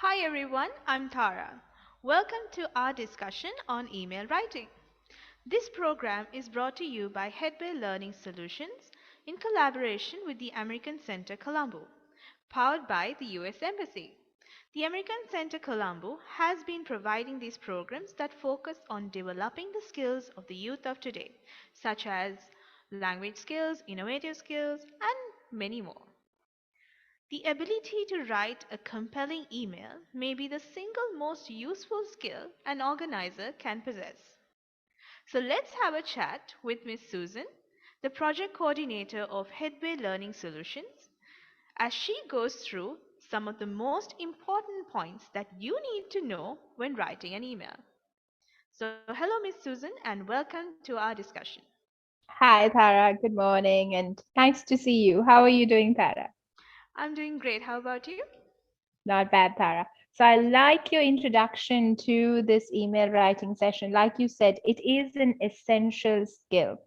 Hi everyone, I'm Tara. Welcome to our discussion on email writing. This program is brought to you by Headway Learning Solutions in collaboration with the American Center Colombo, powered by the US Embassy. The American Center Colombo has been providing these programs that focus on developing the skills of the youth of today, such as language skills, innovative skills, and many more. The ability to write a compelling email may be the single most useful skill an organizer can possess. So let's have a chat with Miss Susan, the project coordinator of Headway Learning Solutions, as she goes through some of the most important points that you need to know when writing an email. So, hello, Miss Susan, and welcome to our discussion. Hi, Tara. Good morning and nice to see you. How are you doing, Tara? I'm doing great. How about you? Not bad, Tara. So I like your introduction to this email writing session. Like you said, it is an essential skill.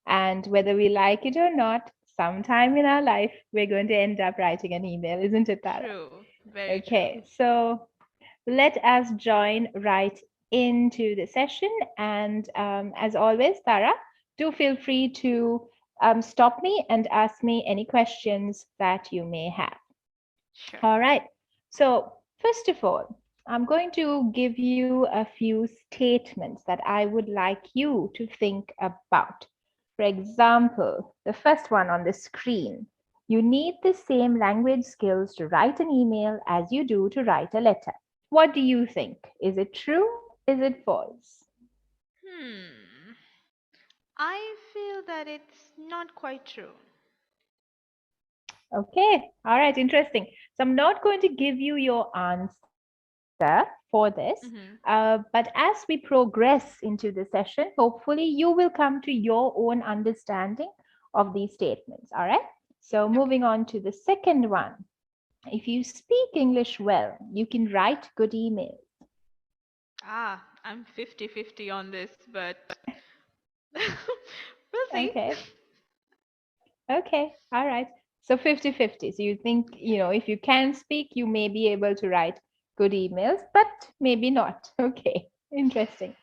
And whether we like it or not, sometime in our life, we're going to end up writing an email, isn't it, Tara? True, very true. Okay, so let us join right into the session. And as always, Tara, do feel free to stop me and ask me any questions that you may have. Sure. All right. So, first of all, I'm going to give you a few statements that I would like you to think about. For example, the first one on the screen. You need the same language skills to write an email as you do to write a letter. What do you think? Is it true? Is it false? Hmm. I feel that it's not quite true. Okay, all right, interesting. So I'm not going to give you your answer for this, Hmm. but as we progress into the session, hopefully you will come to your own understanding of these statements. All right. So Okay. moving on to the second one. If you speak English well, you can write good emails. I'm 50-50 on this, but we'll see. Okay. Okay. All right. So 50-50. So you think, if you can speak, you may be able to write good emails, but maybe not. Okay. Interesting.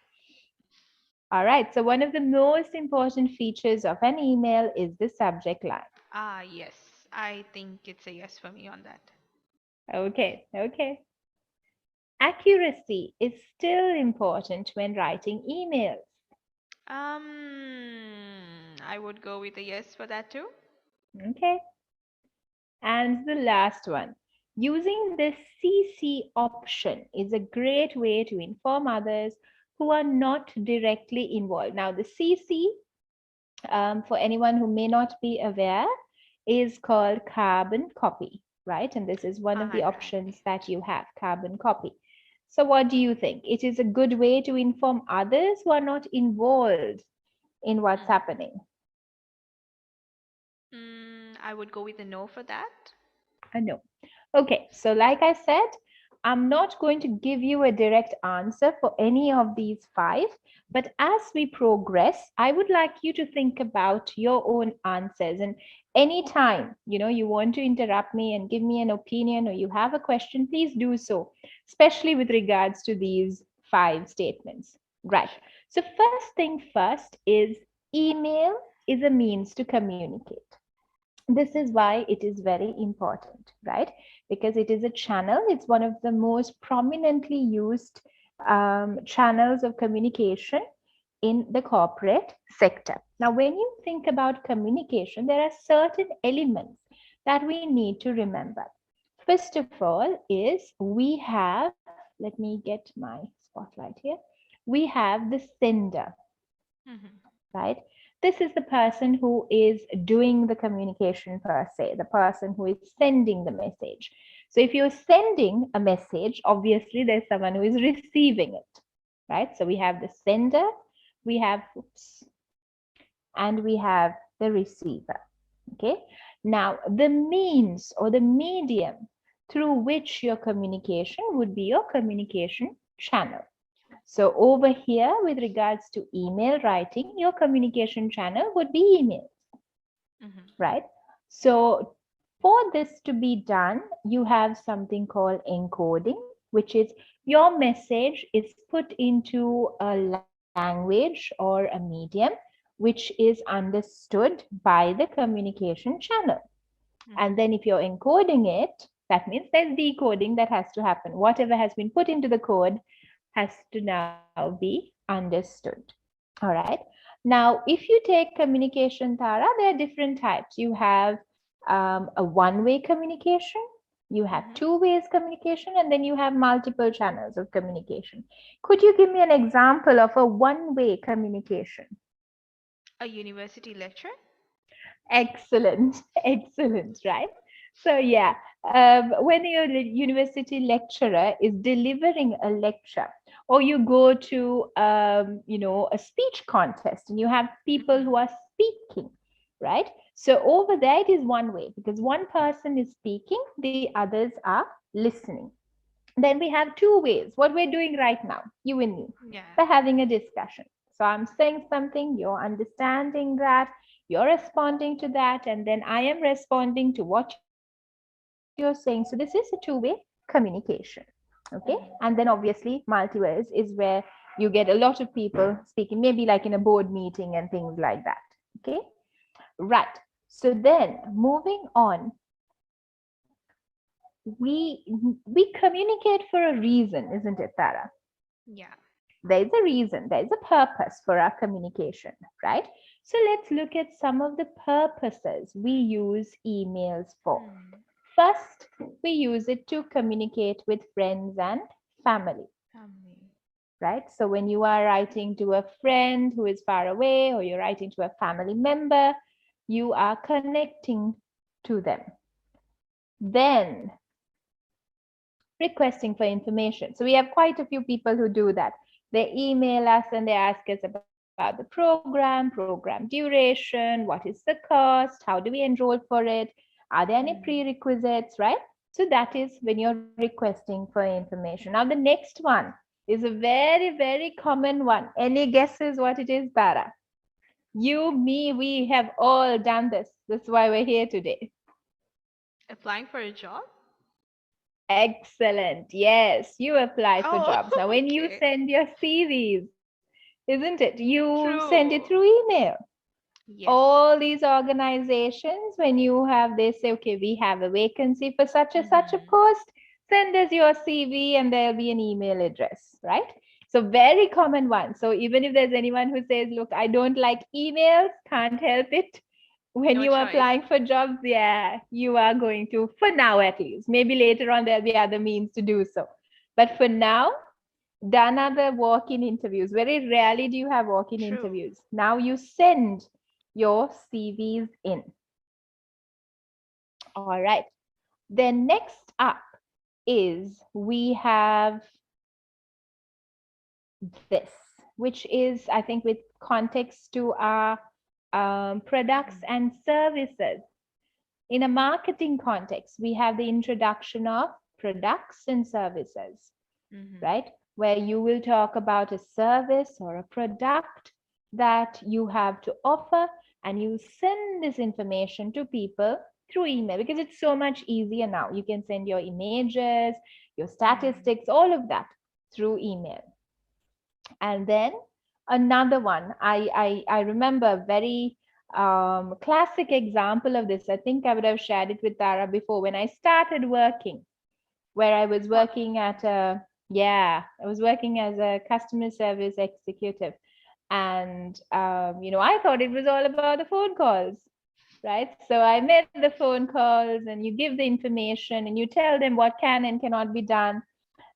All right. So one of the most important features of an email is the subject line. Yes. I think it's a yes for me on that. Okay. Okay. Accuracy is still important when writing emails. I would go with a yes for that too. Okay. And the last one. Using the CC option is a great way to inform others who are not directly involved. Now, the CC, for anyone who may not be aware, is called carbon copy, right? And this is one of the options Right. that you have, carbon copy. So, what do you think? It is a good way to inform others who are not involved in what's Hmm. happening. I would go with a no for that. No. Okay, so like I said, I'm not going to give you a direct answer for any of these five, but as we progress, I would like you to think about your own answers. And anytime, you want to interrupt me and give me an opinion or you have a question, please do so, especially with regards to these five statements. Right. Sure. So first thing first is email is a means to communicate. This is why it is very important, right? Because it is a channel, it's one of the most prominently used channels of communication in the corporate sector. Now, when you think about communication, there are certain elements that we need to remember. First of all is we have, let me get my spotlight here, we have the sender, Hmm. right? This is the person who is doing the communication per se, the person who is sending the message. So if you're sending a message, obviously there's someone who is receiving it, right? So we have the sender, we have, and we have the receiver. Okay. Now, the means or the medium through which your communication would be your communication channel. So over here, with regards to email writing, your communication channel would be email, Hmm. right? So for this to be done, you have something called encoding which is your message is put into a language or a medium which is understood by the communication channel. And then if you're encoding it, that means there's decoding that has to happen. Whatever has been put into the code has to now be understood. All right. Now, if you take communication, Tara, there are different types. You have a one-way communication, you have two-ways communication, and then you have multiple channels of communication. Could you give me an example of a one-way communication? A university lecture? Excellent, excellent, right? So yeah, when your university lecturer is delivering a lecture, or you go to a speech contest and you have people who are speaking, right? So over there it is one way because one person is speaking, the others are listening. Then we have two ways. What we're doing right now, you and me, Yeah. we're having a discussion. So I'm saying something, you're understanding that, you're responding to that, and then I am responding to what you're saying. So this is a two-way communication. Okay. And then obviously multi-ways is where you get a lot of people speaking, maybe like in a board meeting and things like that. Okay. Right. So then moving on, we communicate for a reason, isn't it, Tara? Yeah. There's a reason, there's a purpose for our communication, right? So let's look at some of the purposes we use emails for. First, we use it to communicate with friends and family, Family. right? So when you are writing to a friend who is far away or you're writing to a family member, you are connecting to them. Then requesting for information. So we have quite a few people who do that. They email us and they ask us about the program duration, what is the cost, how do we enroll for it, are there any prerequisites, right? So that is when you're requesting for information. Now the next one is a very, very common one. Any guesses what it is, Bara? You, me, we have all done this. That's why we're here today. Applying for a job? Excellent. Yes, you apply for Oh, jobs. Now, when you okay. send your CVs, isn't it? You send it True. through email. Yes. All these organizations, when you have, they say, okay, we have a vacancy for such and such a post, send us your CV and there'll be an email address, right? So, very common one. So, even if there's anyone who says, look, I don't like emails, can't help it, when No you are choice. applying for jobs, yeah, you are going to, for now at least. Maybe later on there'll be other means to do so. But for now, done other walk-in interviews. Very rarely do you have walk-in True. interviews. Now you send your CVs in. All right. Then next up is we have this, which is, I think, with context to our products and services. In a marketing context, we have the introduction of products and services, right? Where you will talk about a service or a product that you have to offer, and you send this information to people through email because it's so much easier now. You can send your images, your statistics, all of that through email. And then another one, I remember a very classic example of this. I think I would have shared it with Tara before when I started working, where I was What? working at a, yeah, I was working as a customer service executive. And, I thought it was all about the phone calls, right? So I made the phone calls and you give the information and you tell them what can and cannot be done.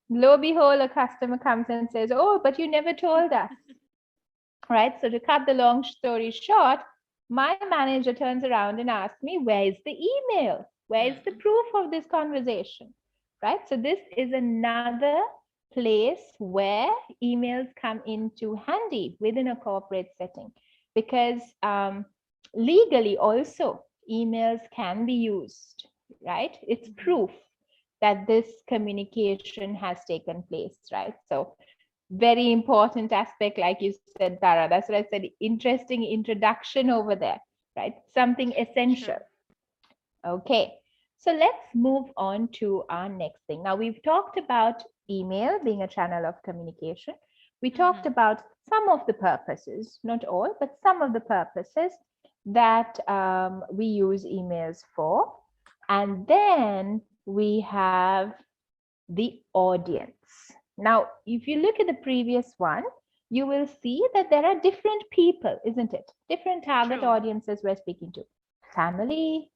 Lo behold, a customer comes and says, oh, but you never told us, right? So to cut the long story short, my manager turns around and asks me, where is the email? Where is the proof of this conversation, right? So this is another place where emails come into handy within a corporate setting, because legally also emails can be used, right? It's proof that this communication has taken place, right? So very important aspect, like you said, Tara. That's what I said. Interesting introduction over there, right? Something essential. True. Okay. So let's move on to our next thing. Now, we've talked about email being a channel of communication. We talked about some of the purposes, not all, but some of the purposes that we use emails for. And then we have the audience. Now, if you look at the previous one, you will see that there are different people, isn't it? Different target True. audiences we're speaking to. Family,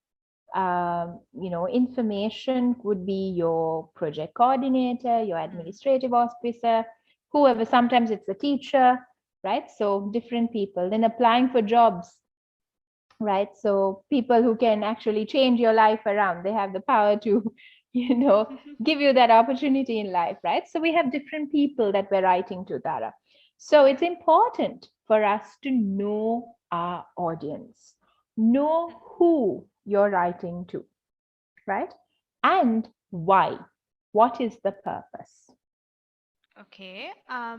information would be your project coordinator, your administrative officer, whoever. Sometimes it's a teacher, right? So different people. Then applying for jobs, right? So people who can actually change your life around, they have the power to, give you that opportunity in life, right? So we have different people that we're writing to, Tara. So it's important for us to know our audience, know who you're writing to, right? And why. What is the purpose? Okay.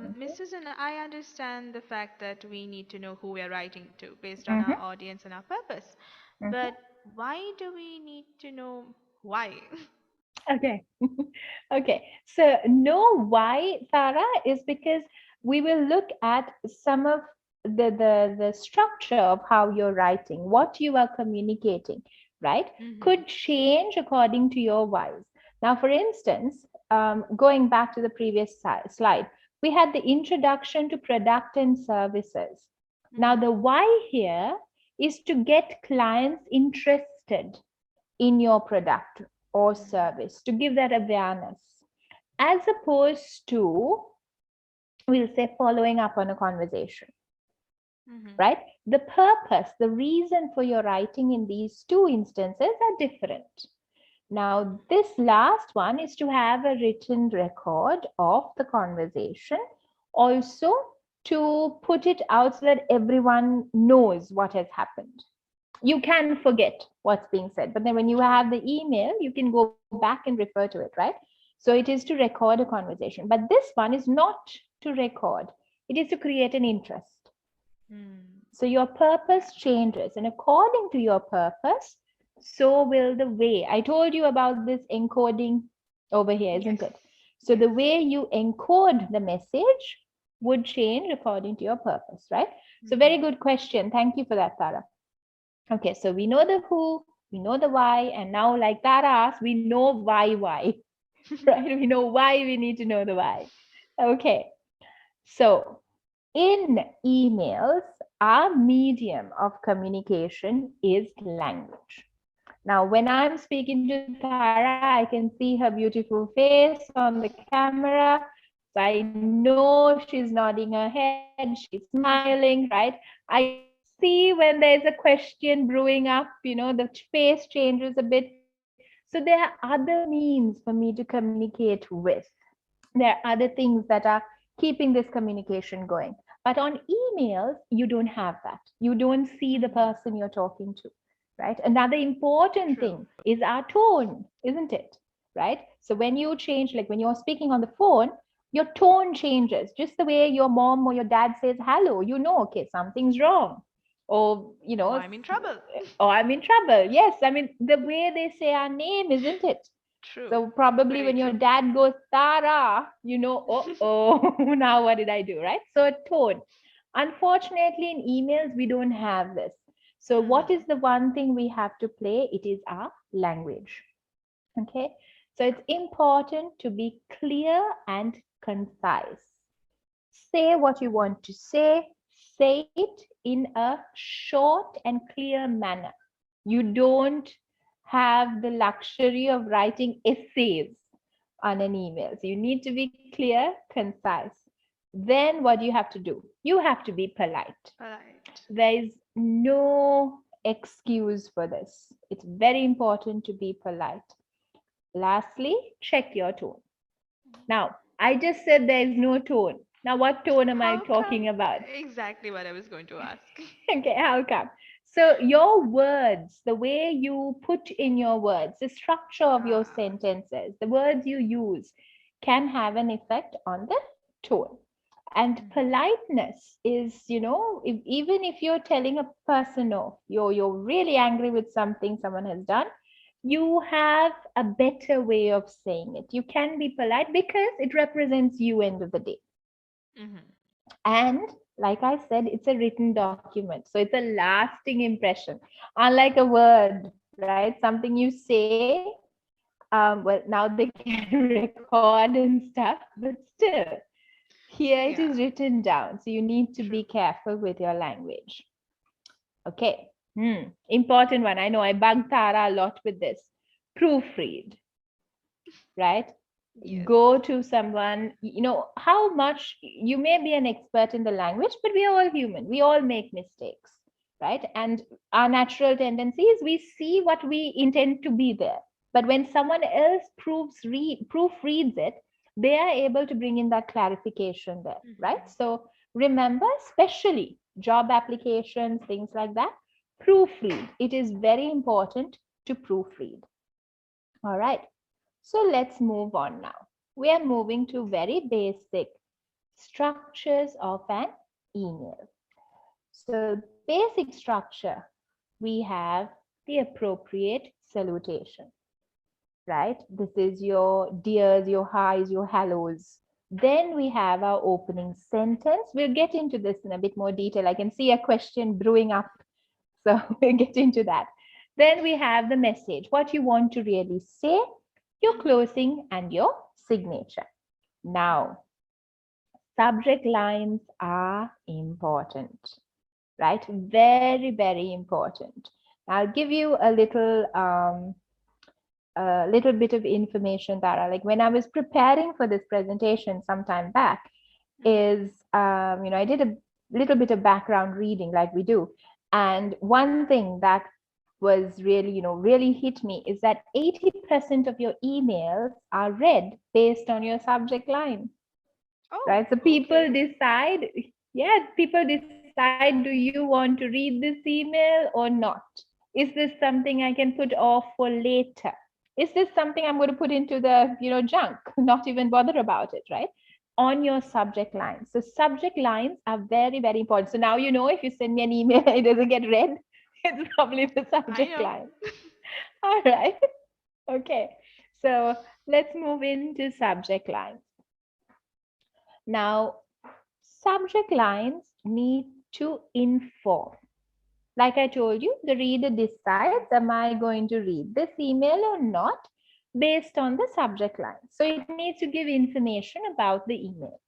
Mhm, Mrs. And I understand the fact that we need to know who we are writing to based on our mhm, audience and our purpose. mhm. But why do we need to know why? Okay. Okay. So know why, Tara, is because we will look at some of the structure of how you're writing, what you are communicating, right? Mm-hmm. Could change according to your whys. Now, for instance, going back to the previous slide, we had the introduction to product and services. Now, Mm-hmm. the why here is to get clients interested in your product or service, to give that awareness, as opposed to, we'll say, following up on a conversation, Mm-hmm. right? The purpose, the reason for your writing in these two instances are different. Now, this last one is to have a written record of the conversation, also to put it out so that everyone knows what has happened. You can forget what's being said, but then when you True. have the email, you can go back and refer to it, right? So it is to record a conversation, but this one is not to record, it is to create an interest. Mm. So your purpose changes, and according to your purpose, so will the way. I told you about this encoding over here, isn't Yes. it? So Yes. the way you encode the message would change according to your purpose, right? So very Mm-hmm. good question. Thank you for that, Tara. Okay, so we know the who, we know the why, and now, like Tara asked, we know why, right? We know why we need to know the why. Okay, so in emails, our medium of communication is language. Now, when I'm speaking to Tara, I can see her beautiful face on the camera. So I know she's nodding her head, she's smiling, right? I can see when there's a question brewing up, the face changes a bit. So there are other means for me to communicate with. There are other things that are keeping this communication going. But on emails, you don't have that. You don't see the person you're Mm-hmm. talking to, right? Another important thing True. is our tone, isn't it? Right? So when you change, like when you're speaking on the phone, your tone changes. Just the way your mom or your dad says hello, okay, something's wrong. Or, Oh, I'm in trouble. oh, I'm in trouble. Yes, I mean, the way they say our name, isn't it? True. So probably Very when your true. dad goes Tara, oh, now what did I do, right? So a tone. Unfortunately, in emails, we don't have this. So what Mm-hmm. is the one thing we have to play? It is our language. Okay. So it's important to be clear and concise. Say what you want to say it in a short and clear manner. You don't have the luxury of writing essays on an email. So you need to be clear, concise. Then what do you have to do? You have to be polite. Polite. There is no excuse for this. It's very important to be polite. Lastly, check your tone. Now, I just said there is no tone. Now, what tone am I How come? talking about? Exactly what I was going to ask. Okay, how come? So, your words, the way you put in your words, the structure of your Ah. sentences, the words you use can have an effect on the tone. And Mm-hmm. politeness is, even if you're telling a person no, you're really angry with something someone has done, You have a better way of saying it. You can be polite because it represents you end of the day. Mm-hmm. And like I said, it's a written document. So it's a lasting impression. Unlike a word, right? Something you say, well, now they can record and stuff, but still, here it is written Yeah, down. So you need to be careful true. with your language. Okay. Important one. I know I bug Tara a lot with this. Proofread, right? Yes. Go to someone, how much you may be an expert in the language, but we are all human. We all make mistakes, right? And our natural tendency is we see what we intend to be there. But when someone else proofreads it, they are able to bring in that clarification there, right? Mm-hmm. So remember, especially job applications, things like that, proofread. It is very important to proofread. All right. So let's move on now. We are moving to very basic structures of an email. So, basic structure, we have the appropriate salutation, right? This is your dears, your highs, your hellos. Then we have our opening sentence. We'll get into this in a bit more detail. I can see a question brewing up, so we'll get into that. Then we have the message, what you want to really say, your Mm-hmm. closing, and your signature. Now, subject lines are important, right? Very, very important. I'll give you a little bit of information, Tara. Like when I was preparing for this presentation some time back, Mm-hmm. is I did a little bit of background reading like we do, and one thing that was really really hit me is that 80% of your emails are read based on your subject line, Oh, right? So okay. people decide, yeah, people decide, do you want to read this email or not? Is this something I can put off for later? Is this something I'm going to put into the junk, not even bother about it, right? On your subject lines. So subject lines are very, very important. So now if you send me an email and it doesn't get read, it's probably the I subject know. line. All right. Okay. So let's move into subject lines. Now, subject lines need to inform. Like I told you, the reader decides, am I going to read this email or not, based on the subject line. So it needs to give information about the email.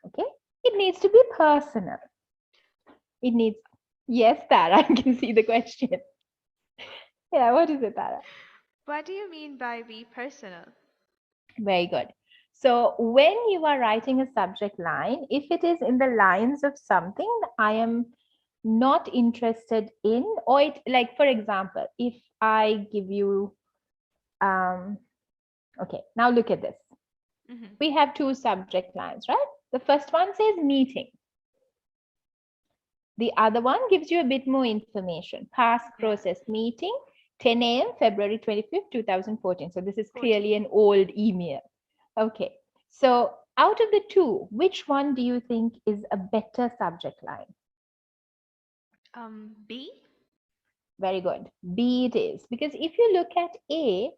Okay. It needs to be personal. It needs, yes, Tara, I can see the question. Yeah, what is it, Tara? What do you mean by be personal? Very good. So when you are writing a subject line, if it is in the lines of something I am not interested in, or it, like for example, if I give you, um, okay, now look at this. Mm-hmm. We have two subject lines, right? The first one says meeting. The other one gives you a bit more information. Past Yeah. process meeting, 10 a.m., February 25th, 2014. So this is 14. clearly an old email. Okay. So out of the two, which one do you think is a better subject line? B? Very good. B it is. Because if you look at A,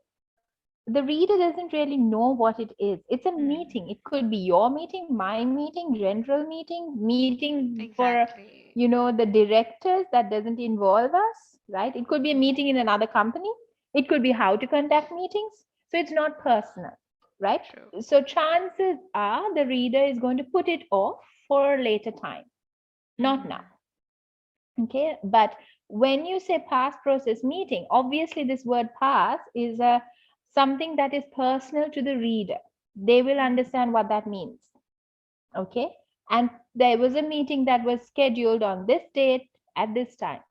the reader doesn't really know what it is. It's a meeting. Mm. It could be your meeting, my meeting, general meeting for, Exactly. the directors that doesn't involve us, right? It could be a meeting in another company. It could be how to conduct meetings. So it's not personal, right? True. So chances are the reader is going to put it off for later time, not now. Mm-hmm. Okay. But when you say past process meeting, obviously this word past is a something that is personal to the reader. They will Mm-hmm. understand what that means. Okay. And there was a meeting that was scheduled on this date at this time.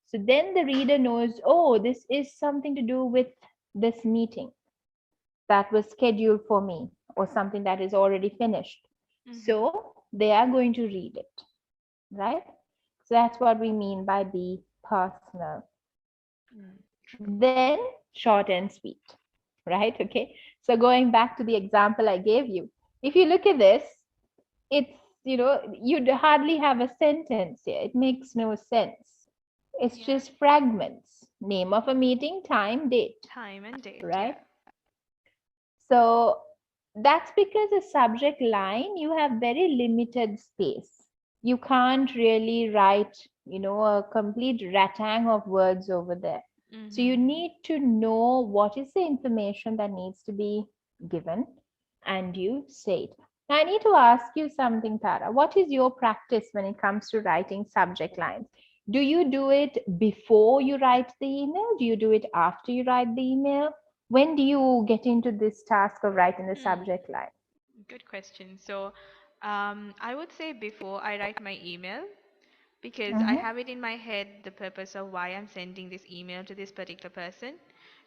So then the reader knows, oh, this is something to do with this meeting that was scheduled for me, or something that is already finished. Mm-hmm. So they are going to read it, right? So that's what we mean by be personal. Mm. True. Then short and sweet, right? Okay. So going back to the example I gave you, if you look at this, it's, you'd hardly have a sentence here. It makes no sense. It's Yeah. just fragments. Name of a meeting, time, date, Time and date, right? yeah. So that's because a subject line, you have very limited space. You can't really write, a complete ratang of words over there. So you Mm-hmm. need to know what is the information that needs to be given and you say it. Now, I need to ask you something, Tara. What is your practice when it comes to writing subject lines? Do you do it before you write the email? Do you do it after you write the email? When do you get into this task of writing the Hmm. subject line? Good question. So, I would say before I write my email, because I Mm-hmm, have it in my head the purpose of why I'm sending this email to this particular person.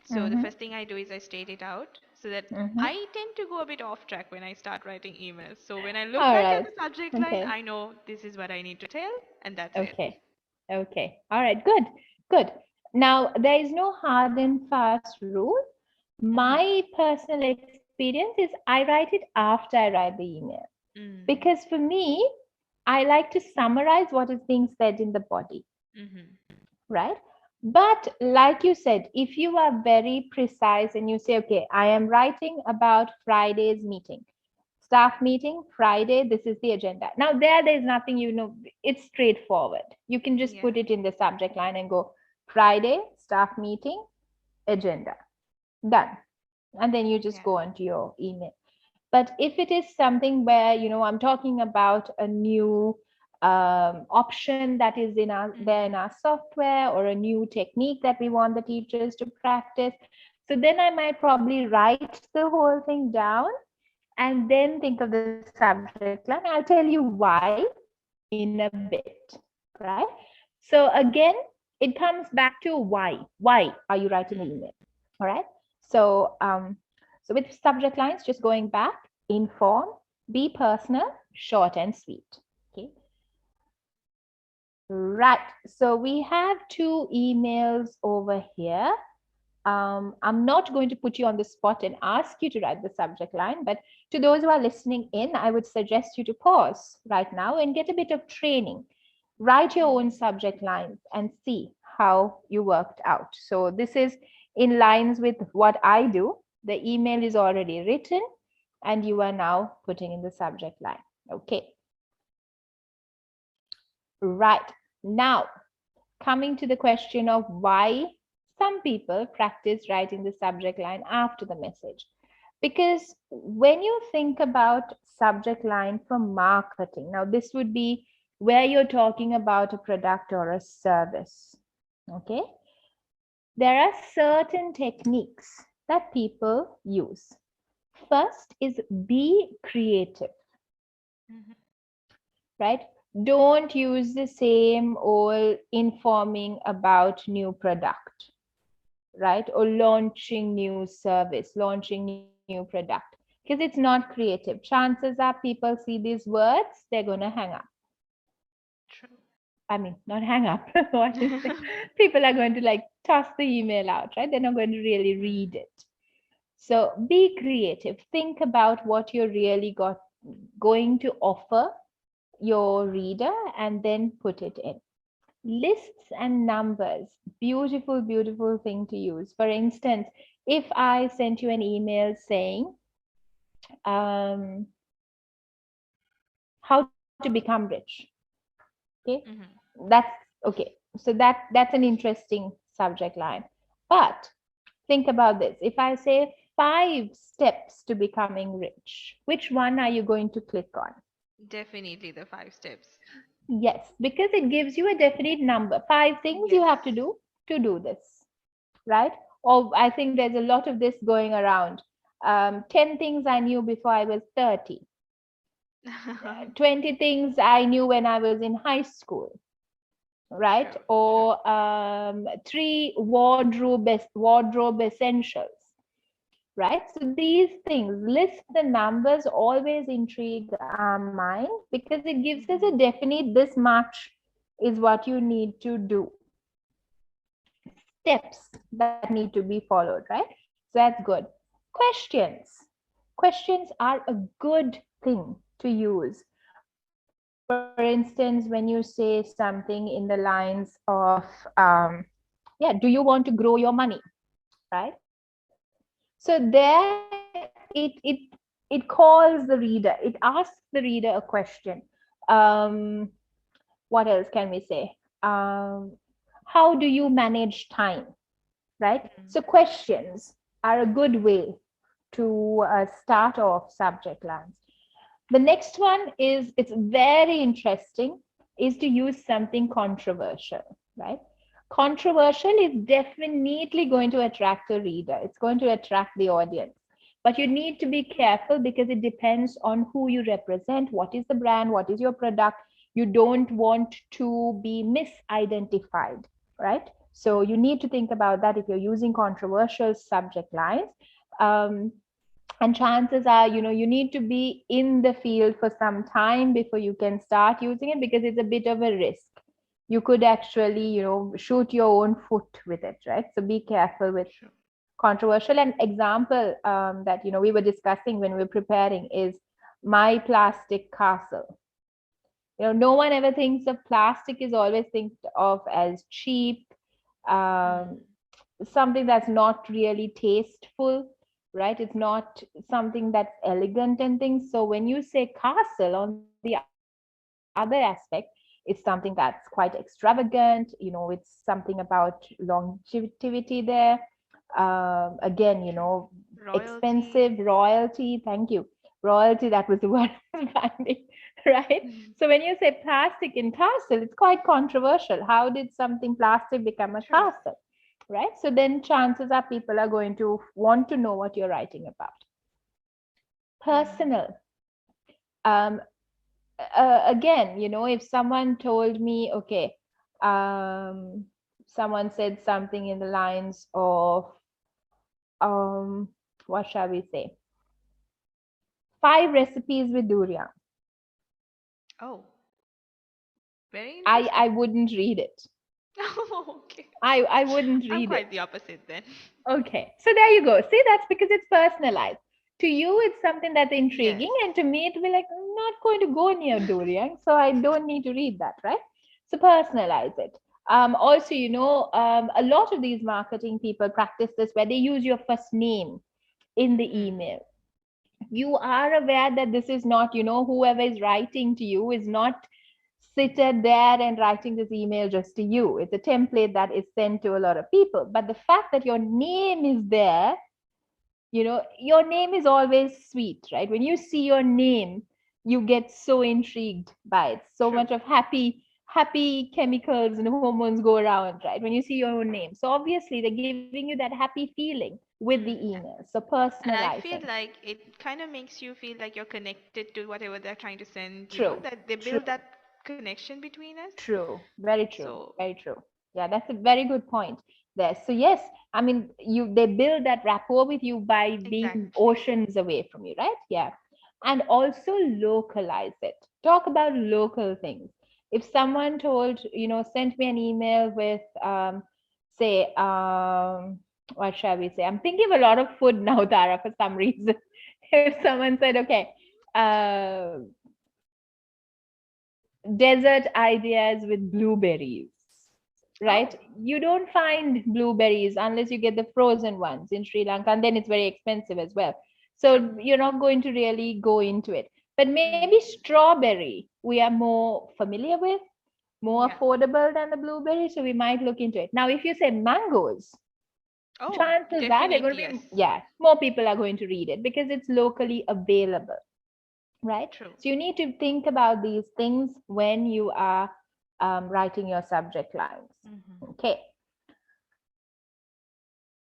So the mm-hmm, first thing I do is I state it out so that mm-hmm. I tend to go a bit off track when I start writing emails. So when I look All back at right. the subject line, Okay. I know this is what I need to tell, and that's it. Okay. Okay. All right. Good. Good. Now, there is no hard and fast rule. Mm-hmm. My personal experience is I write it after I write the email. Mm. Because for me, I like to summarize what is being said in the body, Mm-hmm. right? But like you said, if you are very precise and you say, okay, I am writing about Friday's meeting, staff meeting, Friday, this is the agenda. Now, there's nothing, it's straightforward. You can just Yeah. put it in the subject line and go, Friday, staff meeting, agenda, done. And then you just Yeah. go onto your email. But if it is something where, I'm talking about a new option that is there in Mm-hmm. our software, or a new technique that we want the teachers to practice. So then I might probably write the whole thing down and then think of the subject line. I'll tell you why in a bit, right? So again, it comes back to why are you writing the email? Mm. All right. So um so with subject lines, just going back, inform, be personal, short and sweet. Okay. Right. So we have two emails over here. I'm not going to put you on the spot and ask you to write the subject line, but to those who are listening in, I would suggest you to pause right now and get a bit of training. Write your own Mm-hmm. subject lines and see how you worked out. So, this is in lines with what I do. The email is already written, and you are now putting in the subject line. Okay, right. Now, coming to the question of why some people practice writing the subject line after the message. Because when you think about subject line for marketing, now this would be where you're talking about a product or a service. Okay, there are certain techniques that people use. First is be creative, Mm-hmm. right? Don't use the same old informing about new product, right? Or launching new service, launching new product, because it's not creative. Chances are people see these words, they're going to hang up. True. I mean, not hang up. What is it? People are going to like toss the email out, right? They're not going to really read Mm. it. So be creative. Think about what you're really going to offer your reader and then put it in. Lists and numbers, beautiful, beautiful thing to use. For instance, if I sent you an email saying, um, how to become rich, okay, Mm-hmm. that's okay. So that's an interesting subject line. But think about this. If I say 5 steps to becoming rich, which one are you going to click on? Definitely the 5 steps. Yes, because it gives you a definite number. 5 things you Yes. have to do this, right? Or I think there's a lot of this going around. 10 things I knew before I was 30, 20 things I knew when I was in high school, right? True, true. Or three wardrobe essentials, right? So these things, list the numbers, always intrigue our mind because it gives us a Mm-hmm. definite this much is what you need to do, steps that need to be followed, right? So that's good. Questions. Questions are a good thing to use. For instance, when you say something in the lines of, um, Yeah, do you want to grow your money, right? So there it calls the reader, it asks the reader a question. um what else can we say? How do you manage time, right? Mm. So questions are a good way to start off subject lines. The next one is, it's very interesting, is to use something controversial, right? Controversial is definitely going to attract a reader. It's going to attract the audience. But you need to be careful because it depends on who you represent, what is the brand, what is your product. You don't want to be misidentified, right? So you need to think about that if you're using controversial subject lines. Um, and chances are, you need to be in the field for some time before you can start using it, because it's a bit of a risk. You could actually, shoot your own foot with it, right? So be careful with Sure. controversial. An example that we were discussing when we were preparing is my plastic castle. No one ever thinks of plastic, is always think of as cheap, um, Mm. something that's not really tasteful, right? It's not something that's elegant and things. So when you say castle, on the other aspect, it's something that's quite extravagant. It's something about longevity there. Again, expensive, Royalty. royalty. Thank you. Royalty, that was the word I was finding, right? Mhm. So when you say plastic in castle, it's quite controversial. How did something plastic become a True. castle? Right? So then chances are people are going to want to know what you're writing about. Mm. Personal. Um, Again, if someone told me, okay, um, someone said something in the lines of, um, what shall we say? 5 recipes with durian. Oh, very I interesting. wouldn't read it. Oh, okay. I wouldn't I'm read quite it. the opposite then. Okay, so there you go. See, that's because it's personalized. To you, it's something that's Yes. intriguing, and to me, it will be like, I'm not going to go near durian, so I don't need to read that, right? So personalize it. Also, a lot of these marketing people practice this where they use your first name in the Mm. email. You are aware that this is not, whoever is writing to you is not seated there and writing this email just to you. It's a template that is sent to a lot of people. But the fact that your name is there, your name is always sweet, right? When you see your name, you get so intrigued by it. So True. much of happy chemicals and hormones go around, right? When you see your own name. So obviously they're giving you that happy feeling with the Mm. email. So And I personalizing. feel like it kind of makes you feel like you're connected to whatever they're trying to send, True. that they True. build that connection between us. True, very true, So, very true. Yeah, that's a very good point there. So yes, I mean, they build that rapport with you by being exactly. oceans away from you, right? Yeah, and also localize it. Talk about local things. If someone sent me an email with, say, what shall we say? I'm thinking of a lot of food now, Tara, for some reason. If someone said, okay, uh, desert ideas with blueberries, Oh. right? You don't find blueberries unless you get the frozen ones in Sri Lanka, and then it's very expensive as well. True. So you're not going to really go into it. But maybe Mm. strawberry, we are more familiar with, more Yeah. affordable than the blueberry, so we might look into it. Now, if you say mangoes, Oh, chances are they're going definitely to yes. be, yeah, more people are going to read it because it's locally available, right? True. So you need to think about these things when you are writing your subject lines. Hmm. Okay,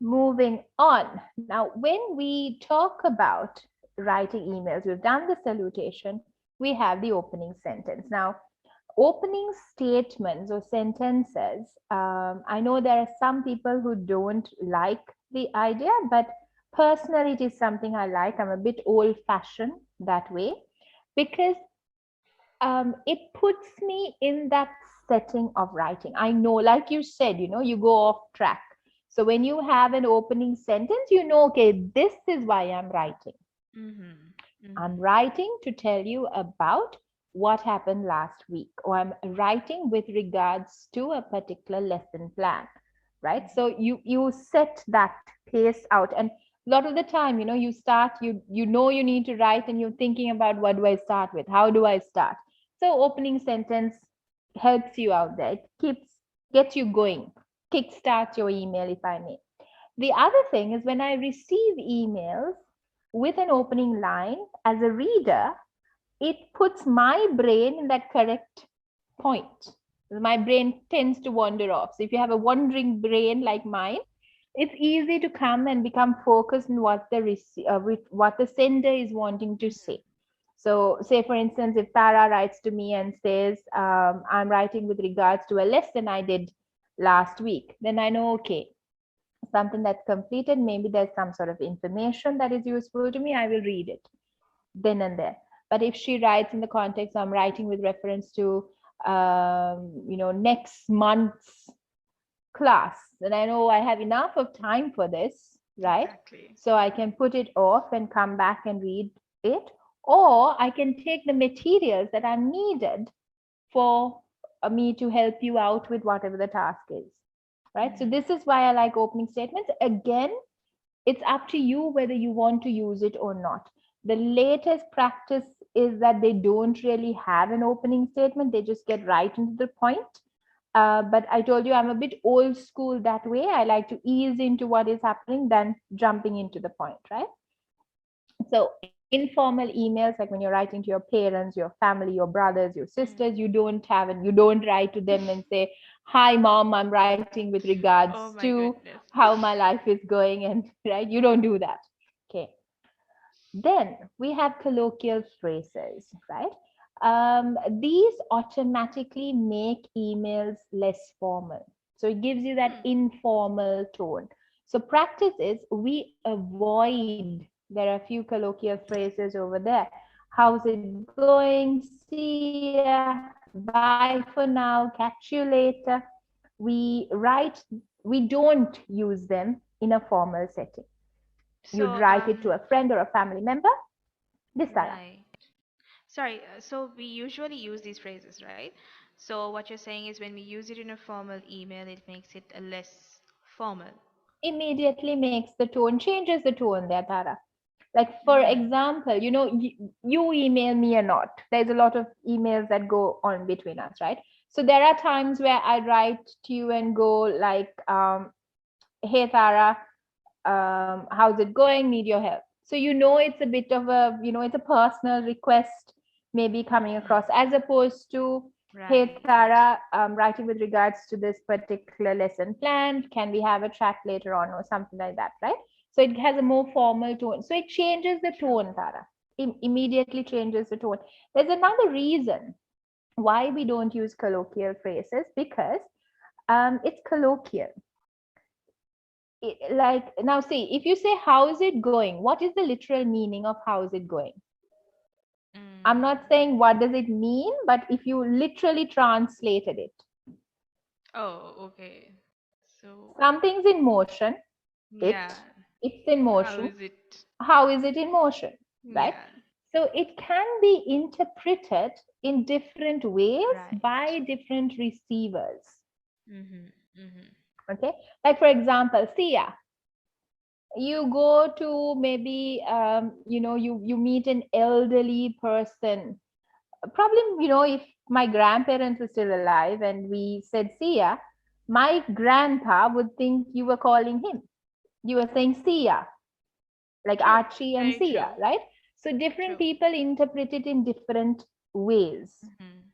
moving on. Now, when we talk about writing emails, we've done the salutation, we have the opening sentence. Now, opening statements or sentences, I know there are some people who don't like the idea, but personally, it is something I like. I'm a bit old fashioned that way because it puts me in that setting of writing. I know, like you said, you go off track. So when you have an opening sentence, okay, this is why I'm writing. Hmm. I'm Hmm. writing to tell you about what happened last week, or I'm writing with regards to a particular lesson plan. right? So you set that pace out, and a lot of the time, you start, you need to write, and you're thinking about, what do I start with, how do I start? So opening sentence helps you out there. It gets you going, kickstarts your email, if I may. The other thing is, when I receive emails with an opening line, as a reader, it puts my brain in that correct point. My brain tends to wander off. So if you have a wandering brain like mine, it's easy to come and become focused on with what the sender is wanting to say. So, say for instance, if Tara writes to me and says, "I'm writing with regards to a lesson I did last week," then I know, okay, something that's completed. Maybe there's some sort of information that is useful to me. I will read it then and there. But if she writes in the context, I'm writing with reference to, next month's class, then I know I have enough of time for this, right? Exactly. So I can put it off and come back and read it, or I can take the materials that are needed for me to help you out with whatever the task is, right? So this is why I like opening statements. Again, it's up to you whether you want to use it or not. The latest practice is that they don't really have an opening statement, they just get right into the point. But I told you I'm a bit old school that way. I like to ease into what is happening than jumping into the point, right? So informal emails, like when you're writing to your parents, your family, your brothers, your sisters, you don't write to them and say, "Hi mom, I'm writing with regards Oh my to goodness. how my life is going," and right, you don't do that. Okay. Then we have colloquial phrases, right? These automatically make emails less formal. So it gives you that informal tone. So practice is, we avoid, there are a few colloquial phrases over there. How's it going? See ya. Bye for now. Catch you later. We don't use them in a formal setting. You'd So, write it to a friend or a family member. This, Tara. right. Sorry, so we usually use these phrases, right? So what you're saying is when we use it in a formal email, it makes it a less formal. Immediately makes the tone, changes the tone there, Tara. Like, for Hmm. example, you email me or not. There's a lot of emails that go on between us, right? So there are times where I write to you and go like, "Hey, Tara, how's it going? Need your help." So it's a bit of a, it's a personal request maybe coming across, as opposed to, "Hey, Right. Tara, writing with regards to this particular lesson planned, can we have a chat later on," or something like that, right? So it has a more formal tone, so it changes the True. tone, Tara. Immediately changes the tone. There's another reason why we don't use colloquial phrases, because it's colloquial. Like, now see, if you say, "How's it going?" what is the literal meaning of "how's it going"? I'm not Mm. saying what does it mean, but if you literally translated it, Oh, okay. So, something's in motion. yeah. It's in How motion. is it? How is it in motion, right? Yeah. So it can be interpreted in different ways Right. by different receivers. Mm-hmm. Mm-hmm. Okay, like for example, Sia, you go to maybe, you meet an elderly person. Probably, if my grandparents were still alive and we said Sia, my grandpa would think you were calling him. You were saying Sia, like True. Archie and Very Sia, true. right? So different True. people interpret it in different ways. Mm-hmm.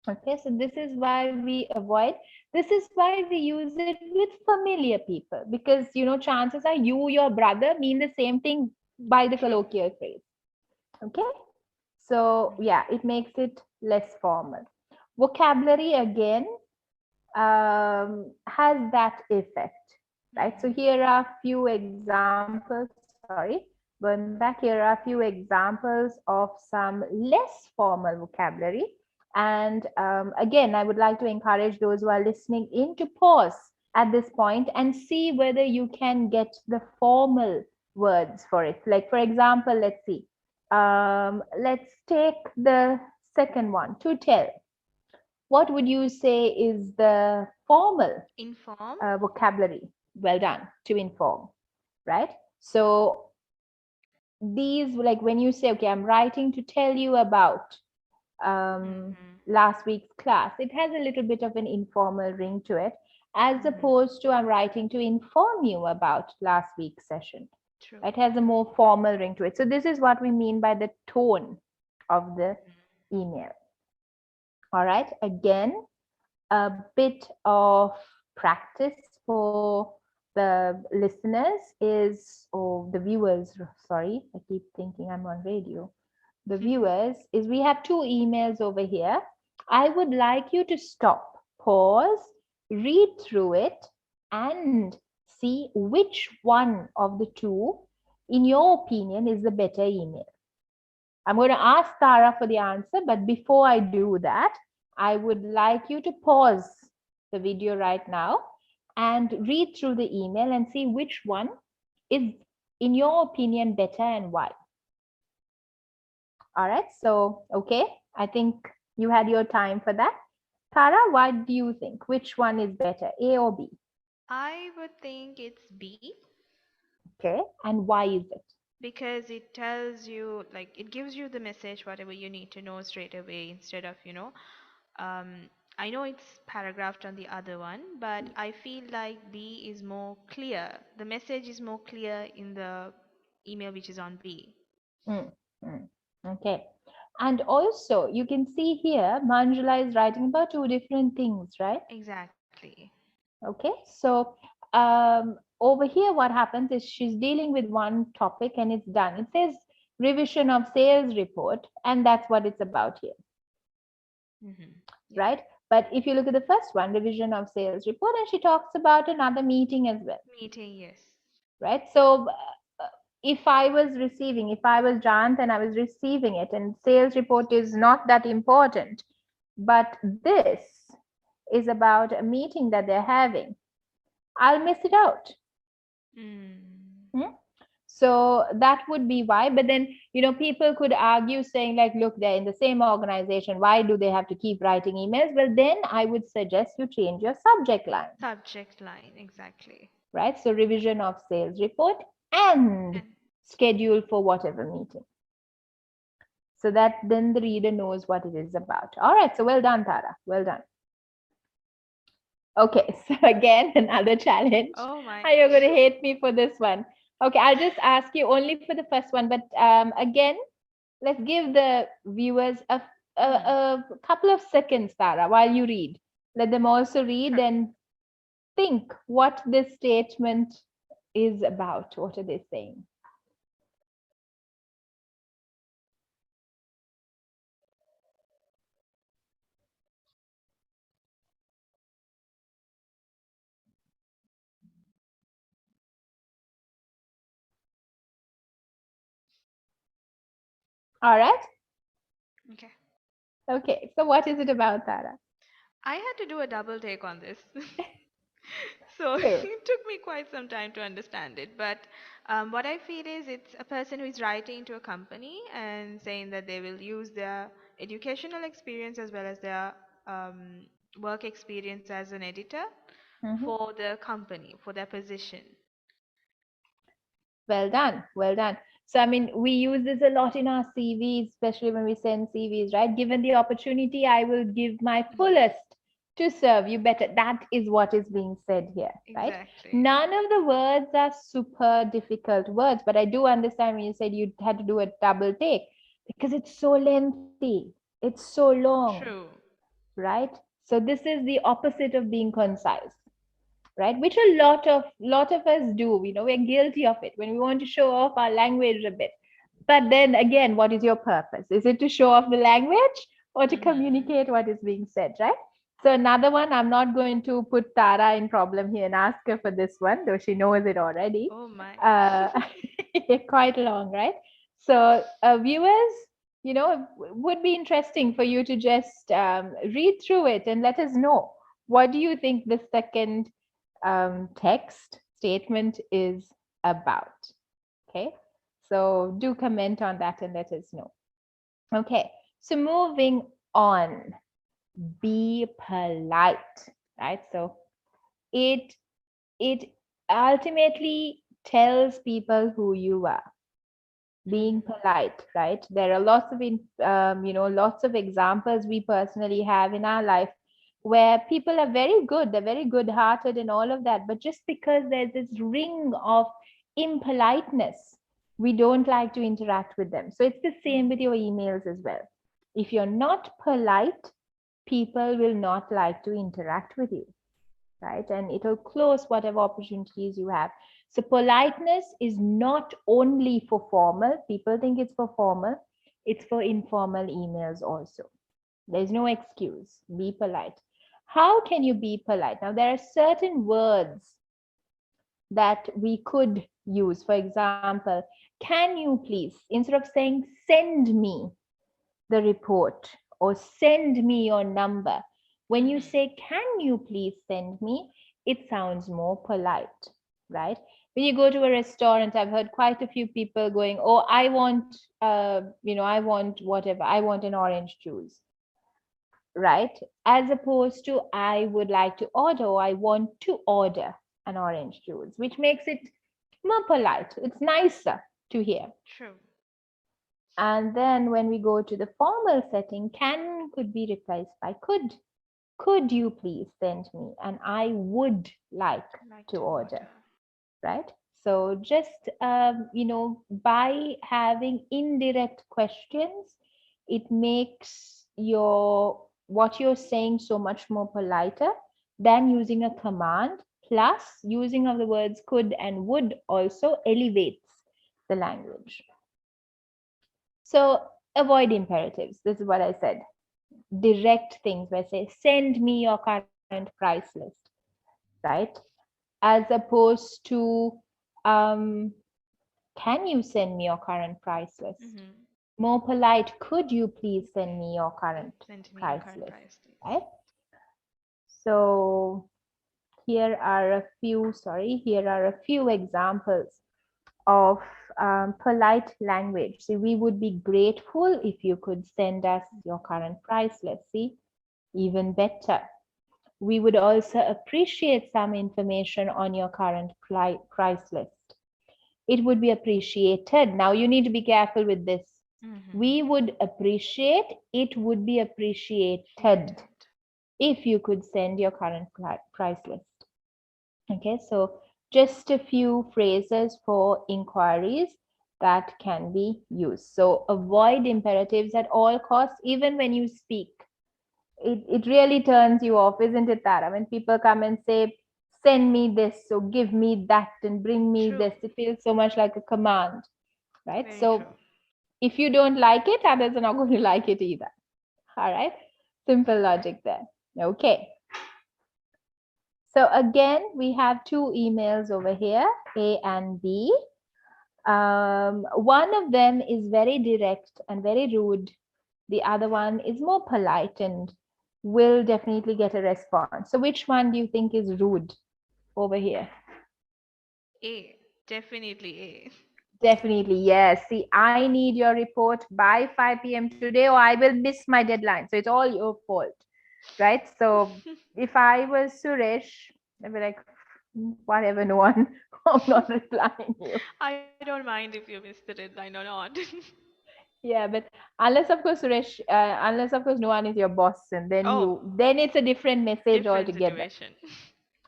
Okay, so this is why we avoid. This is why we use it with familiar people, because chances are you, your brother mean the same thing by the True. colloquial phrase. Okay, so Mm-hmm. yeah, it makes it less formal. Vocabulary again has that effect, right? So Mm-hmm. here are a few examples. Sorry, going back, here are a few examples of some less formal vocabulary. And again, I would like to encourage those who are listening in to pause at this point and see whether you can get the formal words for it. Like, for example, let's see. Let's take the second one, to tell. what would you say is the formal Inform. vocabulary? Well done, to inform, right? So these, like when you say, okay, I'm writing to tell you about last week's class, it has a little bit of an informal ring to it, as opposed to I'm writing to inform you about last week's session. True. It has a more formal ring to it. So this is what we mean by the tone of the email. All right. Again, a bit of practice for the listeners is, or the viewers, sorry, I keep thinking I'm on radio. The viewers is, we have two emails over here. I would like you to stop, pause, read through it, and see which one of the two, in your opinion, is the better email. I'm going to ask Tara for the answer, but before I do that, I would like you to pause the video right now and read through the email and see which one is, in your opinion, better and why. All right, so, okay, I think you had your time for that. Tara, what do you think? Which one is better, A or B? I would think it's B, Okay, and why is it? because it tells you, like, it gives you the message, whatever you need to know straight away, instead of, um, I know it's paragraphed on the other one, but I feel like B is more clear. The message is more clear in the email which is on B. Mm, mm, okay. And also, you can see here, Manjula is writing about two different things, right? Exactly. Okay, so over here, what happens is she's dealing with one topic and it's done. It says revision of sales report, and that's what it's about here, Yeah. right? But if you look at the first one, revision of sales report, and she talks about another meeting as well, Meeting, yes. right? So if I was receiving, if I was Jant and I was receiving it, and sales report is not that important, but this is about a meeting that they're having, I'll miss it out. Mm. Hmm? So that would be why. But then, people could argue saying, like, look, they're in the same organization. Why do they have to keep writing emails? Well, then I would suggest you change your subject line, Subject line, exactly. right? So revision of sales report and And schedule for whatever meeting. So that then the reader knows what it is about. All right. So well done, Tara. Well done. Okay. So again, another challenge. oh my. You're going to hate me for this one. Okay. I'll just ask you only for the first one. But again, let's give the viewers a couple of seconds, Tara, while you read. Let them also read Sure. and think what this statement is about. What are they saying? All right. Okay. Okay. So what is it about, Tara? I had to do a double take on this. So Okay. it took me quite some time to understand it. But what I feel is it's a person who is writing to a company and saying that they will use their educational experience as well as their um, work experience as an editor Mhm. for the company, for their position. Well done. Well done. So, I mean, we use this a lot in our CVs, especially when we send CVs, right? Given the opportunity, I will give my fullest to serve you better. That is what is being said here, right? Exactly. None of the words are super difficult words, but I do understand when you said you had to do a double take because it's so lengthy, it's so long, True. right? So, this is the opposite of being concise, right? Which a lot of us do. We're guilty of it when we want to show off our language a bit. But then again, what is your purpose? Is it to show off the language or to communicate what is being said, right? So another one, I'm not going to put Tara in problem here and ask her for this one, though she knows it already. Oh my. Uh, quite long, right? So viewers, would be interesting for you to just read through it and let us know, what do you think the second text statement is about? Okay, so do comment on that and let us know. Okay, so moving on. be polite, right? So it it ultimately tells people who you are, being Mhm. polite, right? There are lots of lots of examples we personally have in our life where people are very good, they're very good hearted and all of that, but just because there's this ring of impoliteness, we don't like to interact with them. So it's the same with your emails as well. If you're not polite, people will not like to interact with you, right? And it'll close whatever opportunities you have. So politeness is not only for formal, people think it's for formal, it's for informal emails also. There's no excuse. Be polite. How can you be polite? Now, there are certain words that we could use. For example, can you please, instead of saying send me the report or send me your number, when you Mhm. say, can you please send me, it sounds more polite, right? When you go to a restaurant, I've heard quite a few people going, oh, I want, I want whatever, I want an orange juice, right? As opposed to, I would like to order, or I want to order an orange juice, which makes it more polite. It's nicer to hear. True. And then when we go to the formal setting, can could be replaced by could. Could you please send me? And I would like Like to to order, order. right? So just, by having indirect questions, it makes what you're saying so much more politer than using a command. Plus, using of the words could and would also elevates the language. So avoid imperatives. This is what I said. Direct things where say, send me your current price list, right? As opposed to, um, can you send me your current price list? Mhm. More polite, could you please send me your current Send me your price current list, price, please. right? So here are a few examples of polite language. See, we would be grateful if you could send us your current price list. See, even better. We would also appreciate some information on your current price list. It would be appreciated. Now, you need to be careful with this. Mhm. We would appreciate, it would be appreciated Appreciated. if you could send your current price list. Okay, so just a few phrases for inquiries that can be used. So avoid imperatives at all costs, even when you speak. It really turns you off, isn't it, Tara? When people come and say, send me this, or give me that, and bring me True. this, it feels so much like a command, right? Very So true. if you don't like it, others are not going to like it either. All right. Simple logic there. Okay. So again, we have two emails over here, A and B. One of them is very direct and very rude. The other one is more polite and will definitely get a response. So which one do you think is rude over here? A. Definitely A. Definitely, yes. See, I need your report by 5 p.m. today, or I will miss my deadline. So it's all your fault, right? So if I was Suresh, I'd be like, whatever, no one, I'm not replying you. I don't mind if you miss the deadline or not. Yeah, but unless of course no one is your boss, and Oh, then it's a different message different altogether, situation.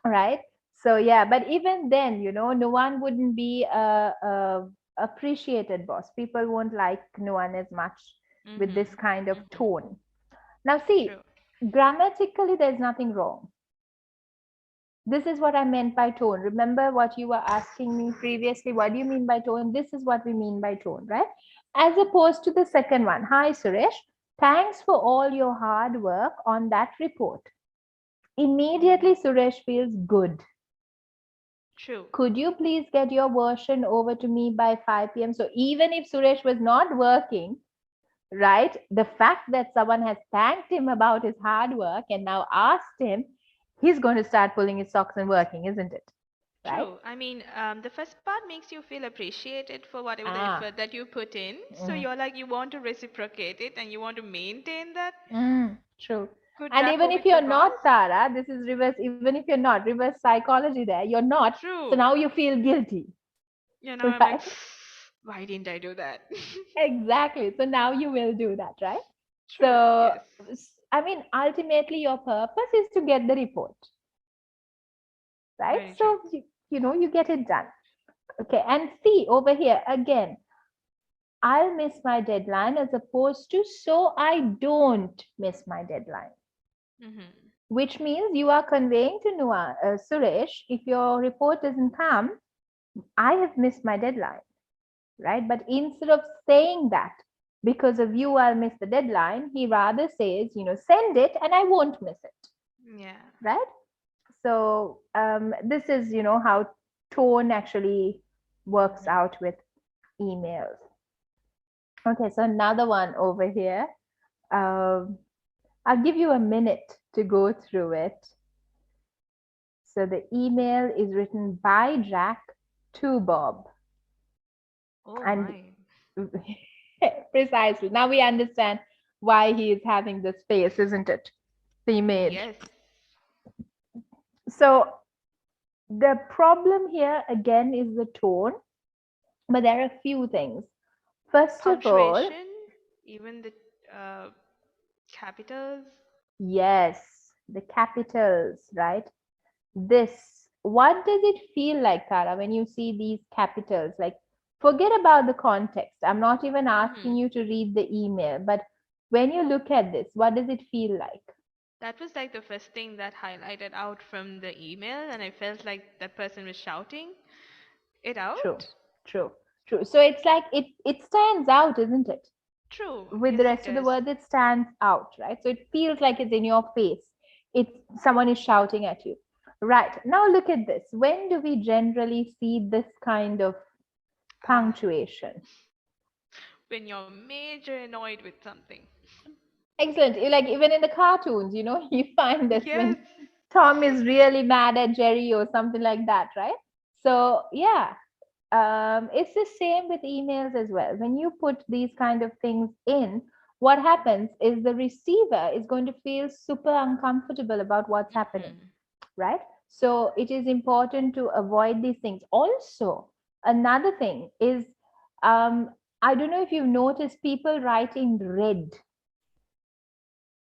right? So yeah, but even then, no one wouldn't be a appreciated boss. People won't like no one as much with this Mhm. kind of Mhm. tone. Now, see, True. grammatically, there's nothing wrong. This is what I meant by tone. Remember what you were asking me previously? What do you mean by tone? This is what we mean by tone, right? As opposed to the second one. Hi, Suresh. Thanks for all your hard work on that report. Immediately, Mhm. Suresh feels good. True. Could you please get your version over to me by 5 p.m.? So even if Suresh was not working, right, the fact that someone has thanked him about his hard work and now asked him, he's going to start pulling his socks and working, isn't it? Right? True. I mean, the first part makes you feel appreciated for whatever the Ah, effort that you put in. So mm, you're like, you want to reciprocate it and you want to maintain that. true. Good And even rapport if with the you're boss. not, Tara, this is reverse, even if you're not, reverse psychology there, you're not. So True. now you feel guilty, You know, I'm like, right? why didn't I do that? Exactly. So now you will do that, right? True, So, yes. I mean, ultimately, your purpose is to get the report, right? Very true. So, you get it done. Okay. And see over here again, I'll miss my deadline as opposed to so I don't miss my deadline, Mm-hmm. which means you are conveying to Suresh, if your report doesn't come, I have missed my deadline, right? But instead of saying that, because of you, I'll miss the deadline, he rather says, send it and I won't miss it, Yeah. right? So this is, how tone actually works Mm-hmm. out with emails. Okay, so another one over here. Um, I'll give you a minute to go through it. So the email is written by Jack to Bob. Oh And my. precisely, now we understand why he is having this face, isn't it? The image. Yes. So the problem here again is the tone, but there are a few things. First of all, Punctuation, even the uh, capitals. yes, the capitals, right? This, what does it feel like, Tara, when you see these capitals? Like, forget about the context. I'm not even Mm-hmm. asking you to read the email, but when you look at this, what does it feel like? That was like the first thing that highlighted out from the email, and I felt like that person was shouting it True, out. true, true. So it's like it stands out, isn't it? True. With the Yes, it rest of the does. word, it stands out, right? So it feels like it's in your face. It's someone is shouting at you. Right. Now look at this. When do we generally see this kind of Ah, punctuation? when you're major annoyed with something. Excellent. Like even in the cartoons, you find this Yes. when Tom is really mad at Jerry or something like that, right? So yeah, it's the same with emails as well. When you put these kind of things in, what happens is the receiver is going to feel super uncomfortable about what's happening, Mm-hmm. right? So it is important to avoid these things. Also, another thing is, um, I don't know if you've noticed people write in red.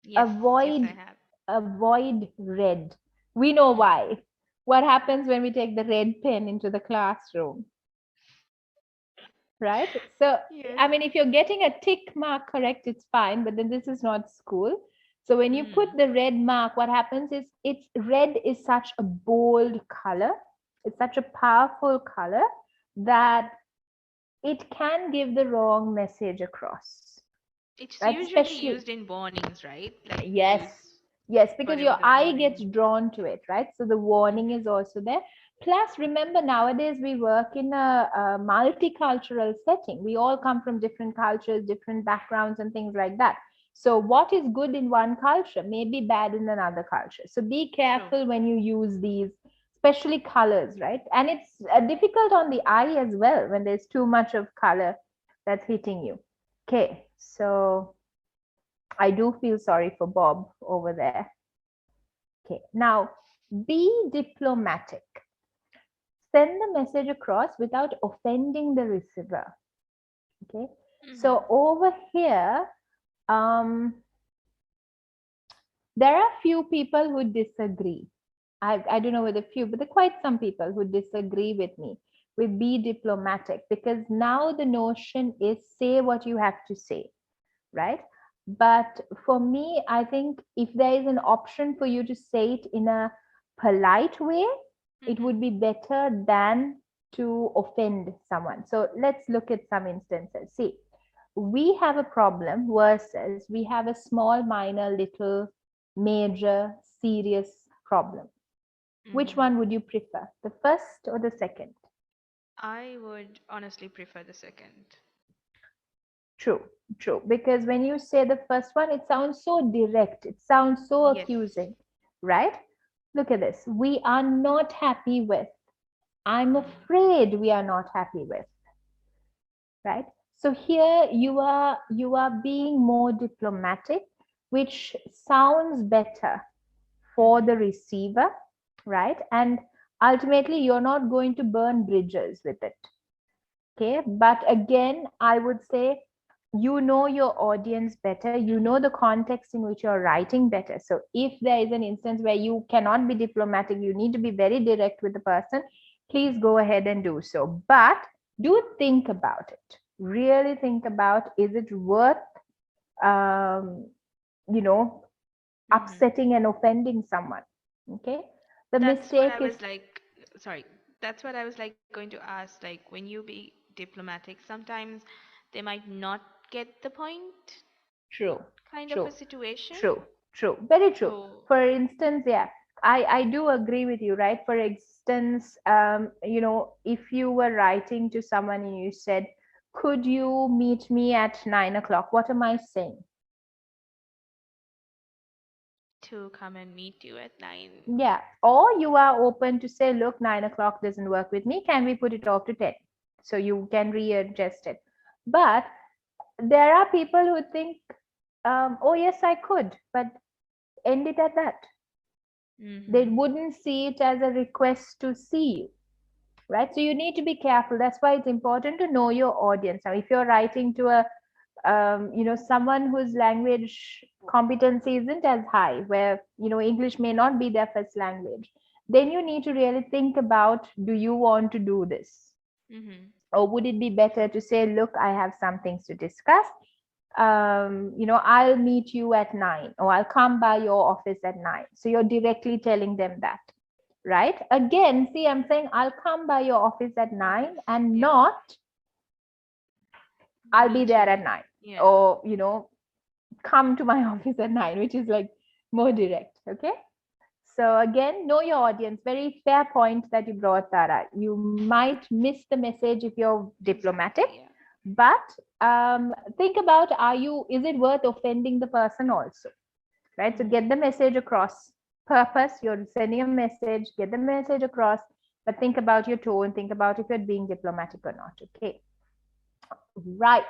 Yes, yes, I Avoid, have. avoid red. We know Mm-hmm. why. What happens when we take the red pen into the classroom, right? So, Yes. I mean, if you're getting a tick mark correct, it's fine, but then this is not school. So when you put Mm-hmm. the red mark, what happens is it's red is such a bold color. It's such a powerful color that it can give the wrong message across, It's right? usually Especially, used in warnings, right? Like we yes, use yes, because whatever your the eye gets warning. drawn to it, right? So the warning Mm-hmm. is also there. Plus, remember, nowadays we work in a multicultural setting. We all come from different cultures, different backgrounds, and things like that. So, what is good in one culture may be bad in another culture. So, be True. careful when you use these, especially colors, right? And it's difficult on the eye as well when there's too much of color that's hitting you. Okay, so I do feel sorry for Bob over there. Okay, now be diplomatic. Send the message across without offending the receiver. Okay, Mm-hmm. so over here, um, there are few people who disagree. I don't know whether few, but there are quite some people who disagree with me with be diplomatic, because now the notion is say what you have to say, right? But for me, I think if there is an option for you to say it in a polite way, it Mm-hmm. would be better than to offend someone. So let's look at some instances. See, we have a problem versus we have a small, minor, little, major, serious problem. Which Mm-hmm. one would you prefer, the first or the second? I would honestly prefer the second. True, true. Because when you say the first one, it sounds so direct, it sounds so Yes. accusing, right? Look at this. We are not happy with. I'm Mm-hmm. afraid we are not happy with, right? So here you are being more diplomatic, which sounds better for the receiver, right? And ultimately, you're not going to burn bridges with it. Okay. But again, I would say you know your audience better, you know the context in which you're writing better. So if there is an instance where you cannot be diplomatic, you need to be very direct with the person, please go ahead and do so. But do think about it. Really think about, is it worth um, you know, upsetting and offending someone? Okay. The That's what mistake I is was like, sorry, that's what I was like going to ask. Like, when you be diplomatic, sometimes they might not get the point, true, kind of true. a situation. True, true, very true. So, For instance, yeah, I do agree with you, right? For instance, if you were writing to someone and you said, "Could you meet me at 9 o'clock?" What am I saying? to come and meet you at 9. Yeah, or you are open to say, "Look, 9 o'clock doesn't work with me. Can we put it off to 10?" So you can readjust it. But there are people who think, "Oh yes, I could," but end it at that. They Mm-hmm. wouldn't see it as a request to see you, right? So you need to be careful. That's why it's important to know your audience. Now if you're writing to a someone whose language competency isn't as high, where English may not be their first language, then you need to really think about, do you want to do this, Mm-hmm. or would it be better to say, "Look, I have some things to discuss, I'll meet you at 9, or I'll come by your office at 9." So you're directly telling them that, right? Again, see, I'm saying I'll come by your office at 9, Office. and Yeah. not I'll be Meet there you. at 9, Yeah. or come to my office at 9, which is like more direct. Okay. So again, know your audience. Very fair point that you brought, Tara. You might miss the message if you're diplomatic, Exactly. Yeah. but think about, is it worth offending the person also, right? So get the message across. Purpose, you're sending a message, get the message across, but think about your tone, think about if you're being diplomatic or not. Okay. Right.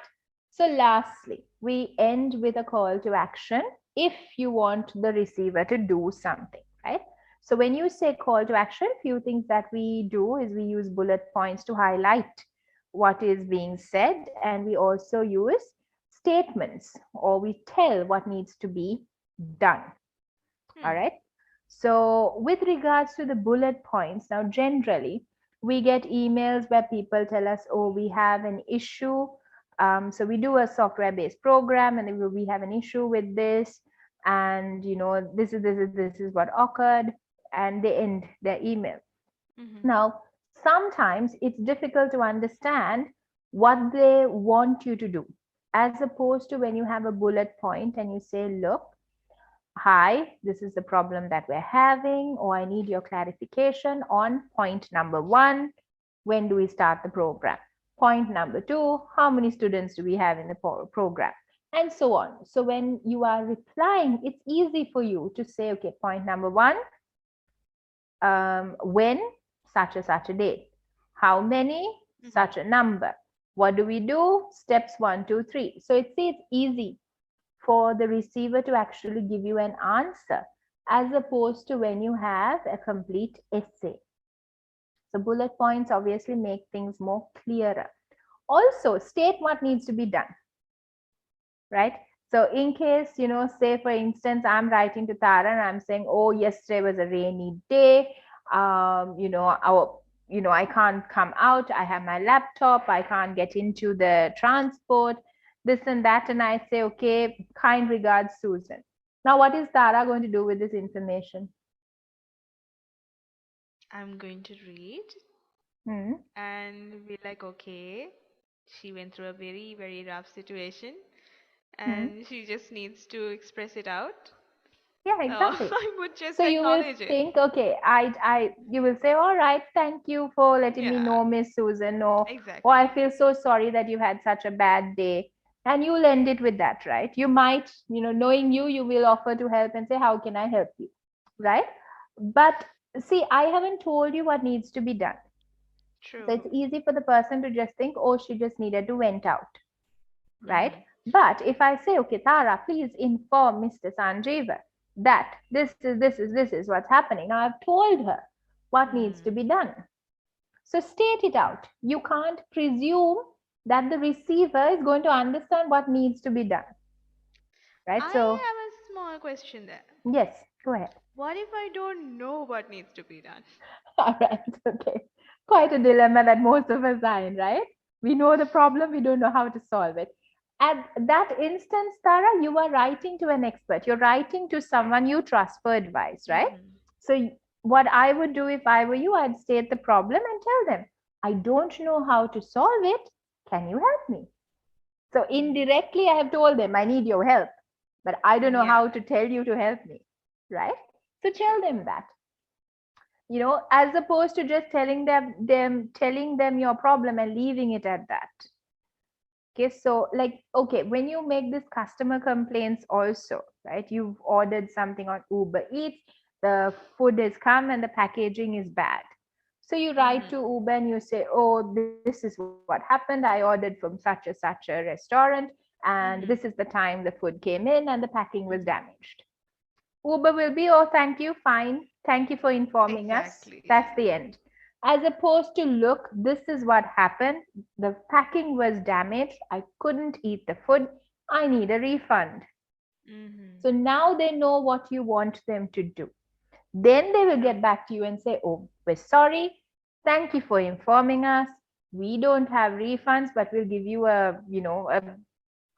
So lastly, we end with a call to action if you want the receiver to do something, right? So when you say call to action, few things that we do is we use bullet points to highlight what is being said, and we also use statements, or we tell what needs to be done. All Hmm. right. So with regards to the bullet points, now generally we get emails where people tell us, "Oh, we have an issue." So we do a software-based program, and then we have an issue with this, and this is what occurred, and they end their email. Mm-hmm. Now, sometimes it's difficult to understand what they want you to do, as opposed to when you have a bullet point and you say, "Look, hi, this is the problem that we're having," or "I need your clarification on point number one. When do we start the program? Point number two, how many students do we have in the program?" And so on. So when you are replying, it's easy for you to say, "Okay, point number one, when, such a date. How many? Mm-hmm. Such a number. What do we do? Steps 1, 2, 3." So it's easy for the receiver to actually give you an answer, as opposed to when you have a complete essay. So bullet points obviously make things more clearer. Also, state what needs to be done, right? So in case, say for instance, I'm writing to Tara and I'm saying, "Oh, yesterday was a rainy day. I can't come out. I have my laptop. I can't get into the transport, this and that." And I say, "Okay, kind regards, Susan." Now, what is Tara going to do with this information? I'm going to read Hmm. and be like, okay, she went through a very, very rough situation Hmm. and she just needs to express it out. Yeah, exactly. I would just So you will acknowledge it. think, okay, you will say, "All right, thank you for letting me Yeah, know, Miss Susan," or, "Oh, I exactly. feel so sorry that you had such a bad day." And you'll end it with that, right? You might, knowing you will offer to help and say, "How can I help you?" Right? But see, I haven't told you what needs to be done. So True. it's easy for the person to just think, "Oh, she just needed to vent out," right? Mm-hmm. But if I say, okay, Tara, please inform Mr. Sanjeeva that this is what's happening. Now I've told her what needs to Hmm. be done. So state it out. You can't presume that the receiver is going to understand what needs to be done, right? I So have a small question there. yes, go ahead. What if I don't know what needs to be done? All right, okay. Quite a dilemma that most of us are in, right? We know the problem, we don't know how to solve it. At that instance, Tara, you are writing to an expert. You're writing to someone you trust for advice, right? Hmm. So, what I would do if I were you, I'd state the problem and tell them, I don't know how to solve it. Can you help me? So, Hmm. indirectly, I have told them, I need your help, but I don't know Yeah, how to tell you to help me, right? So, true. tell them that, as opposed to just telling them your problem and leaving it at that. Okay, so like, okay, when you make this customer complaints also, right, you've ordered something on Uber Eats, the food is come and the packaging is bad. So you write to Hmm. Uber and you say, oh, this is what happened, I ordered from such a restaurant, and this is Hmm. the time the food came in and the packing was Hmm. damaged. Uber will be, oh, thank you, fine. Thank you for informing us. Exactly. That's the end. As opposed to, look, this is what happened. The packing was damaged. I couldn't eat the food. I need a refund. Hmm. So now they know what you want them to do. Then they will True. get back to you and say, oh, we're sorry. Thank you for informing us. We don't have refunds, but we'll give you a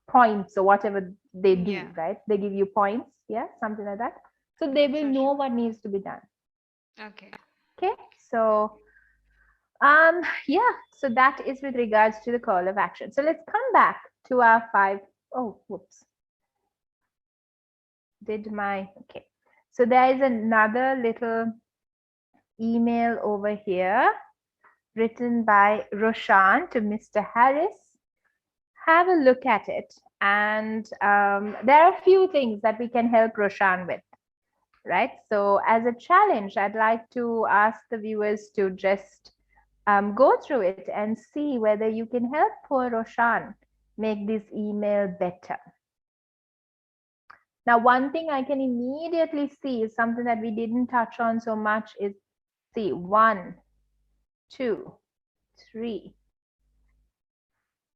points or whatever they do, Yeah. right? They give you points, yeah, something like that. So they will For know sure. what needs to be done. Okay. Okay, so yeah, so that is with regards to the call of action. So let's come back to our five. Oh, whoops, did my okay. So there is another little email over here written by Roshan to Mr. Harris. Have a look at it, and there are a few things that we can help Roshan with. Right? So, as a challenge, I'd like to ask the viewers to just go through it and see whether you can help poor Roshan make this email better. Now, one thing I can immediately see is something that we didn't touch on so much is, see, 1, 2, 3,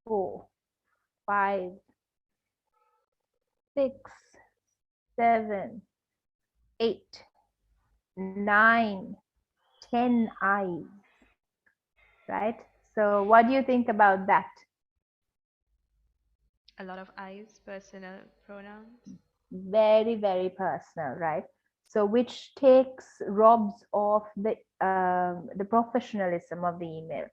4, 5, 6, 7, 8, 9, 10 eyes, right? So, what do you think about that? A lot of I's, personal pronouns. Very, very personal, right? So which takes robs of the professionalism of the email.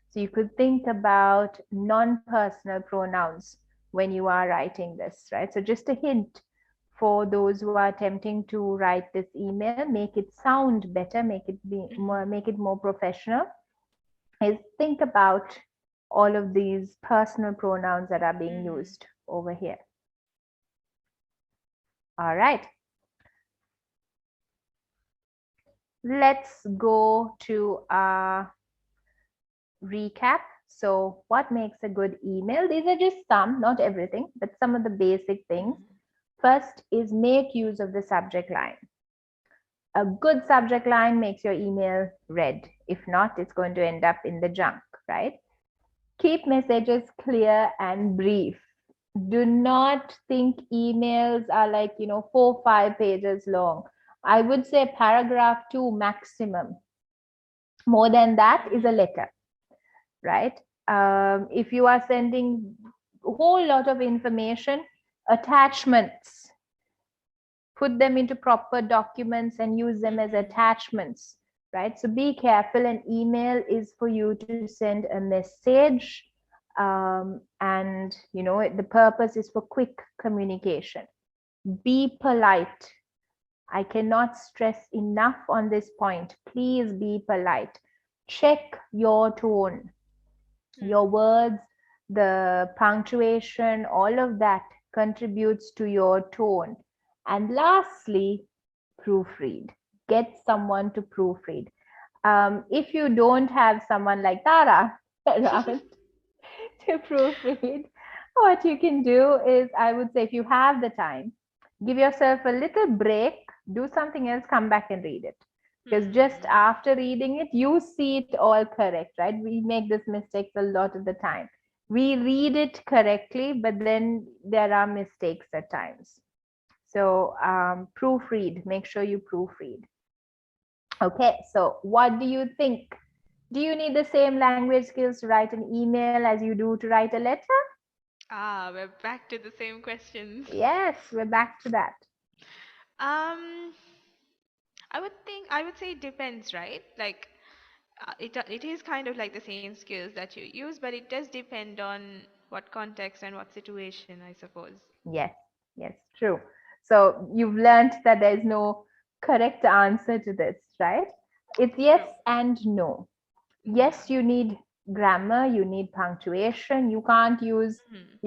So you could think about non-personal pronouns when you are writing this, right? So just a hint for those who are attempting to write this email, make it sound better, Hmm. make it more professional, is think about all of these personal pronouns that are being Hmm. used over here. All right. Let's go to our recap. So, what makes a good email? These are just some, not everything, but some of the basic things. Hmm. First is make use of the subject line. A good subject line makes your email read. If not, it's going to end up in the junk, right? Keep messages clear and brief. Do not think emails are like, 4 or 5 pages long. I would say paragraph two maximum. More than that is a Hmm. letter, right? If you are sending a whole lot of information, attachments, put them into proper documents and use them as Hmm. attachments, right? So be careful. An email is for you to send a message, and the purpose is for quick communication. Be polite. I cannot stress enough on this point. Please be polite. Check your tone, your Hmm. words, the punctuation, all of that contributes to your tone. And lastly, proofread. Get someone to proofread. If you don't have someone like Tara around to proofread, What you can do is, I would say, if you have the time, give yourself a little break, do something else, come back and read it. Because just Hmm. after reading it, you see it all correct, right? We make this mistakes a lot of the time. We read it correctly, but then there are mistakes at times. So proofread, make sure you proofread. Okay, so what do you think? Do you need the same language skills to write an email as you do to write a letter? Ah, we're back to the same questions. Yes, we're back to that. Um, I would say it depends, right? Like it is kind of like the same skills that you use, but it does depend on what context and what situation, I suppose. Yes, yes, true. So you've learned that there's no correct answer to this, right? It's yes True. and no. Yeah. Yes, you need grammar, you need punctuation. You can't use, Hmm.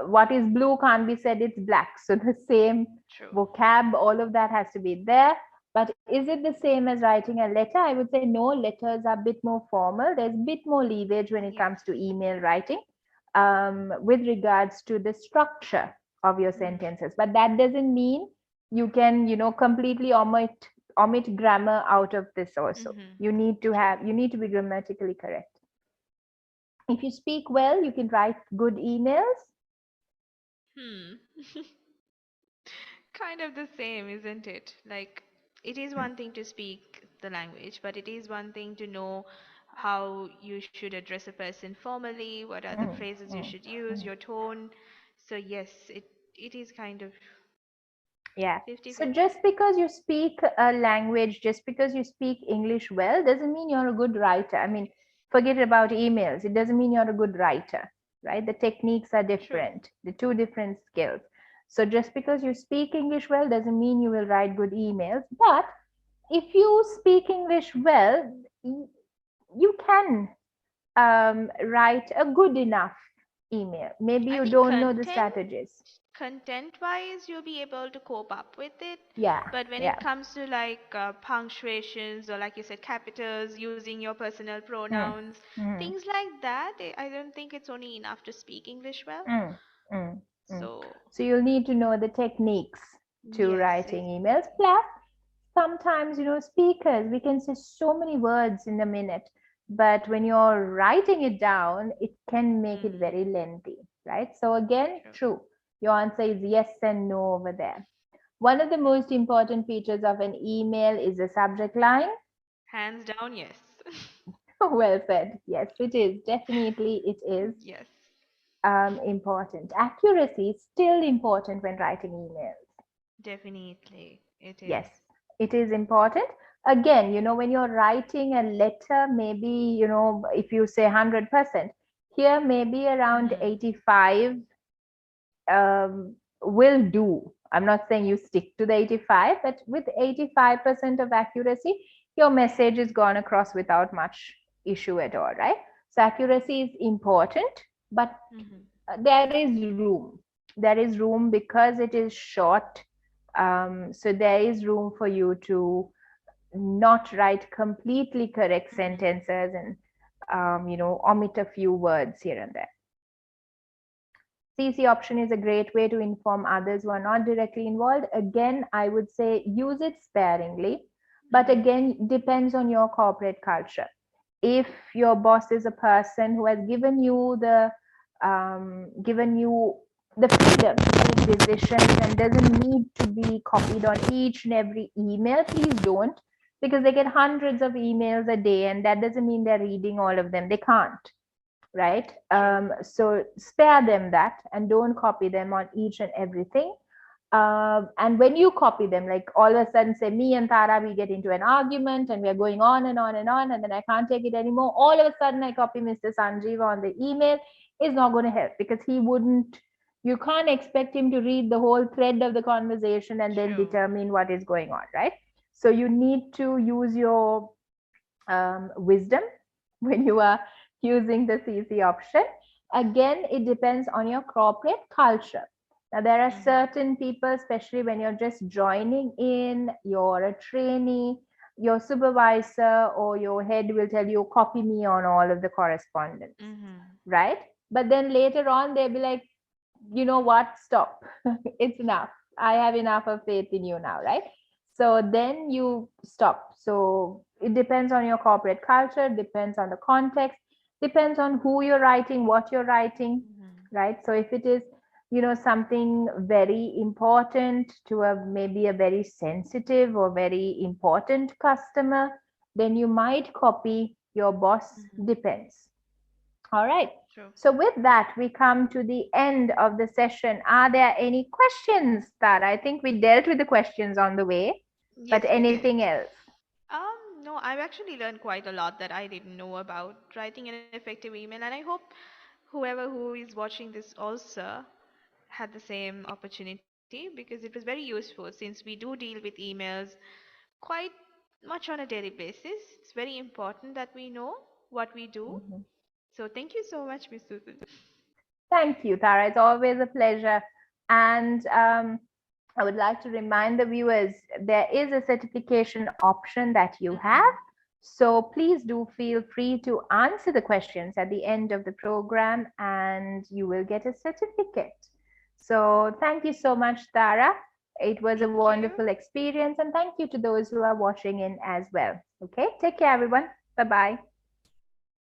what is blue can't be said it's black. So the same True. vocab, all of that has to be there. But is it the same as writing a letter? I would say no, letters are a bit more formal. There's a bit more leverage when it Yes. comes to email writing with regards to the structure of your Hmm. sentences. But that doesn't mean you can, completely omit grammar out of this also. Hmm. True. You need to be grammatically correct. If you speak well, you can write good emails. Hmm. Kind of the same, isn't it? Like, it is one thing to speak the language, but it is one thing to know how you should address a person formally, what are the Mm, phrases you mm, should use, mm. your tone. So, yes, it is kind of Yeah. So fifty-fifty. just because you speak a language, just because you speak English well, doesn't mean you're a good writer. I mean, forget about emails. It doesn't mean you're a good writer, right? The techniques are True. different, the two different skills. So just because you speak English well doesn't mean you will write good emails. But if you speak English well, you can write a good enough email. Maybe I you think don't know the strategies. content wise you'll be able to cope up with it, Yeah, but when yeah. it comes to like punctuations or like you said capitals, using your personal Mm, pronouns, mm, things like that, I don't think it's only enough to speak English well. mm, mm, mm. So So you'll need to know the techniques to yes, writing emails. Plus, sometimes, speakers, we can say so many words in a minute, but when you're writing it down, it can make it mm, very lengthy, right? So, again, true. true. Your answer is yes and no over there. One of the most important features of an email is the subject line. Hands down, yes. Well said. Yes, it is. Definitely, it is Yes, important. Accuracy is still important when writing emails. definitely it is. Yes, it is important. Again, when you're writing a letter, maybe, if you say 100%, here maybe around Hmm. 85 will do. I'm not saying you stick to the 85, but with 85% of accuracy, your message is gone across without much issue at all, right? So accuracy is important, but Hmm. there is room. There is room because it is short. So there is room for you to not write completely correct Hmm. sentences and omit a few words here and there. CC option is a great way to inform others who are not directly involved. Again, I would say use it sparingly, but Hmm. again, depends on your corporate culture. If your boss is a person who has given you the freedom to make decisions and doesn't need to be copied on each and every email, please don't, because they get hundreds of emails a day, and that doesn't mean they're reading all of them. They can't, right? True. So spare them that and don't copy them on each and everything. And when you copy them, like all of a sudden, say me and Tara, we get into an argument and we're going on and on and on, and then I can't take it anymore. All of a sudden, I copy Mr. Sanjeev on the email. Is not going to help because he wouldn't. You can't expect him to read the whole thread of the conversation and then True. determine what is going on, right? So you need to use your wisdom when you are using the CC option. Again, it depends on your corporate culture. Now, there are Hmm. certain people, especially when you're just joining in, you're a trainee, your supervisor or your head will tell you, copy me on all of the correspondence, Hmm. right? but then later on they'll be like, you know what, stop. It's enough. I have enough of faith in you now, right? So then you stop. So it depends on your corporate culture, depends on the context, depends on who you're writing, what you're writing, Mhm. right? So if it is, something very important to a maybe a very sensitive or very important customer, then you might copy your boss. Mhm. Depends. All right. True. So with that, we come to the end of the session. Are there any questions, Tara? I think we dealt with the questions on the way, but Yes, we did. anything else? No, I've actually learned quite a lot that I didn't know about writing an effective email, and I hope whoever who is watching this also had the same opportunity because it was very useful since we do deal with emails quite much on a daily basis. It's very important that we know what we do. Mhm. So thank you so much, Miss Susan. Thank you, Tara. It's always a pleasure. And I would like to remind the viewers there is a certification option that you have. Mhm. So please do feel free to answer the questions at the end of the program and you will get a certificate. So thank you so much, Tara. It was a Thank you. wonderful experience. And thank you to those who are watching in as well. Okay, take care, everyone. Bye bye.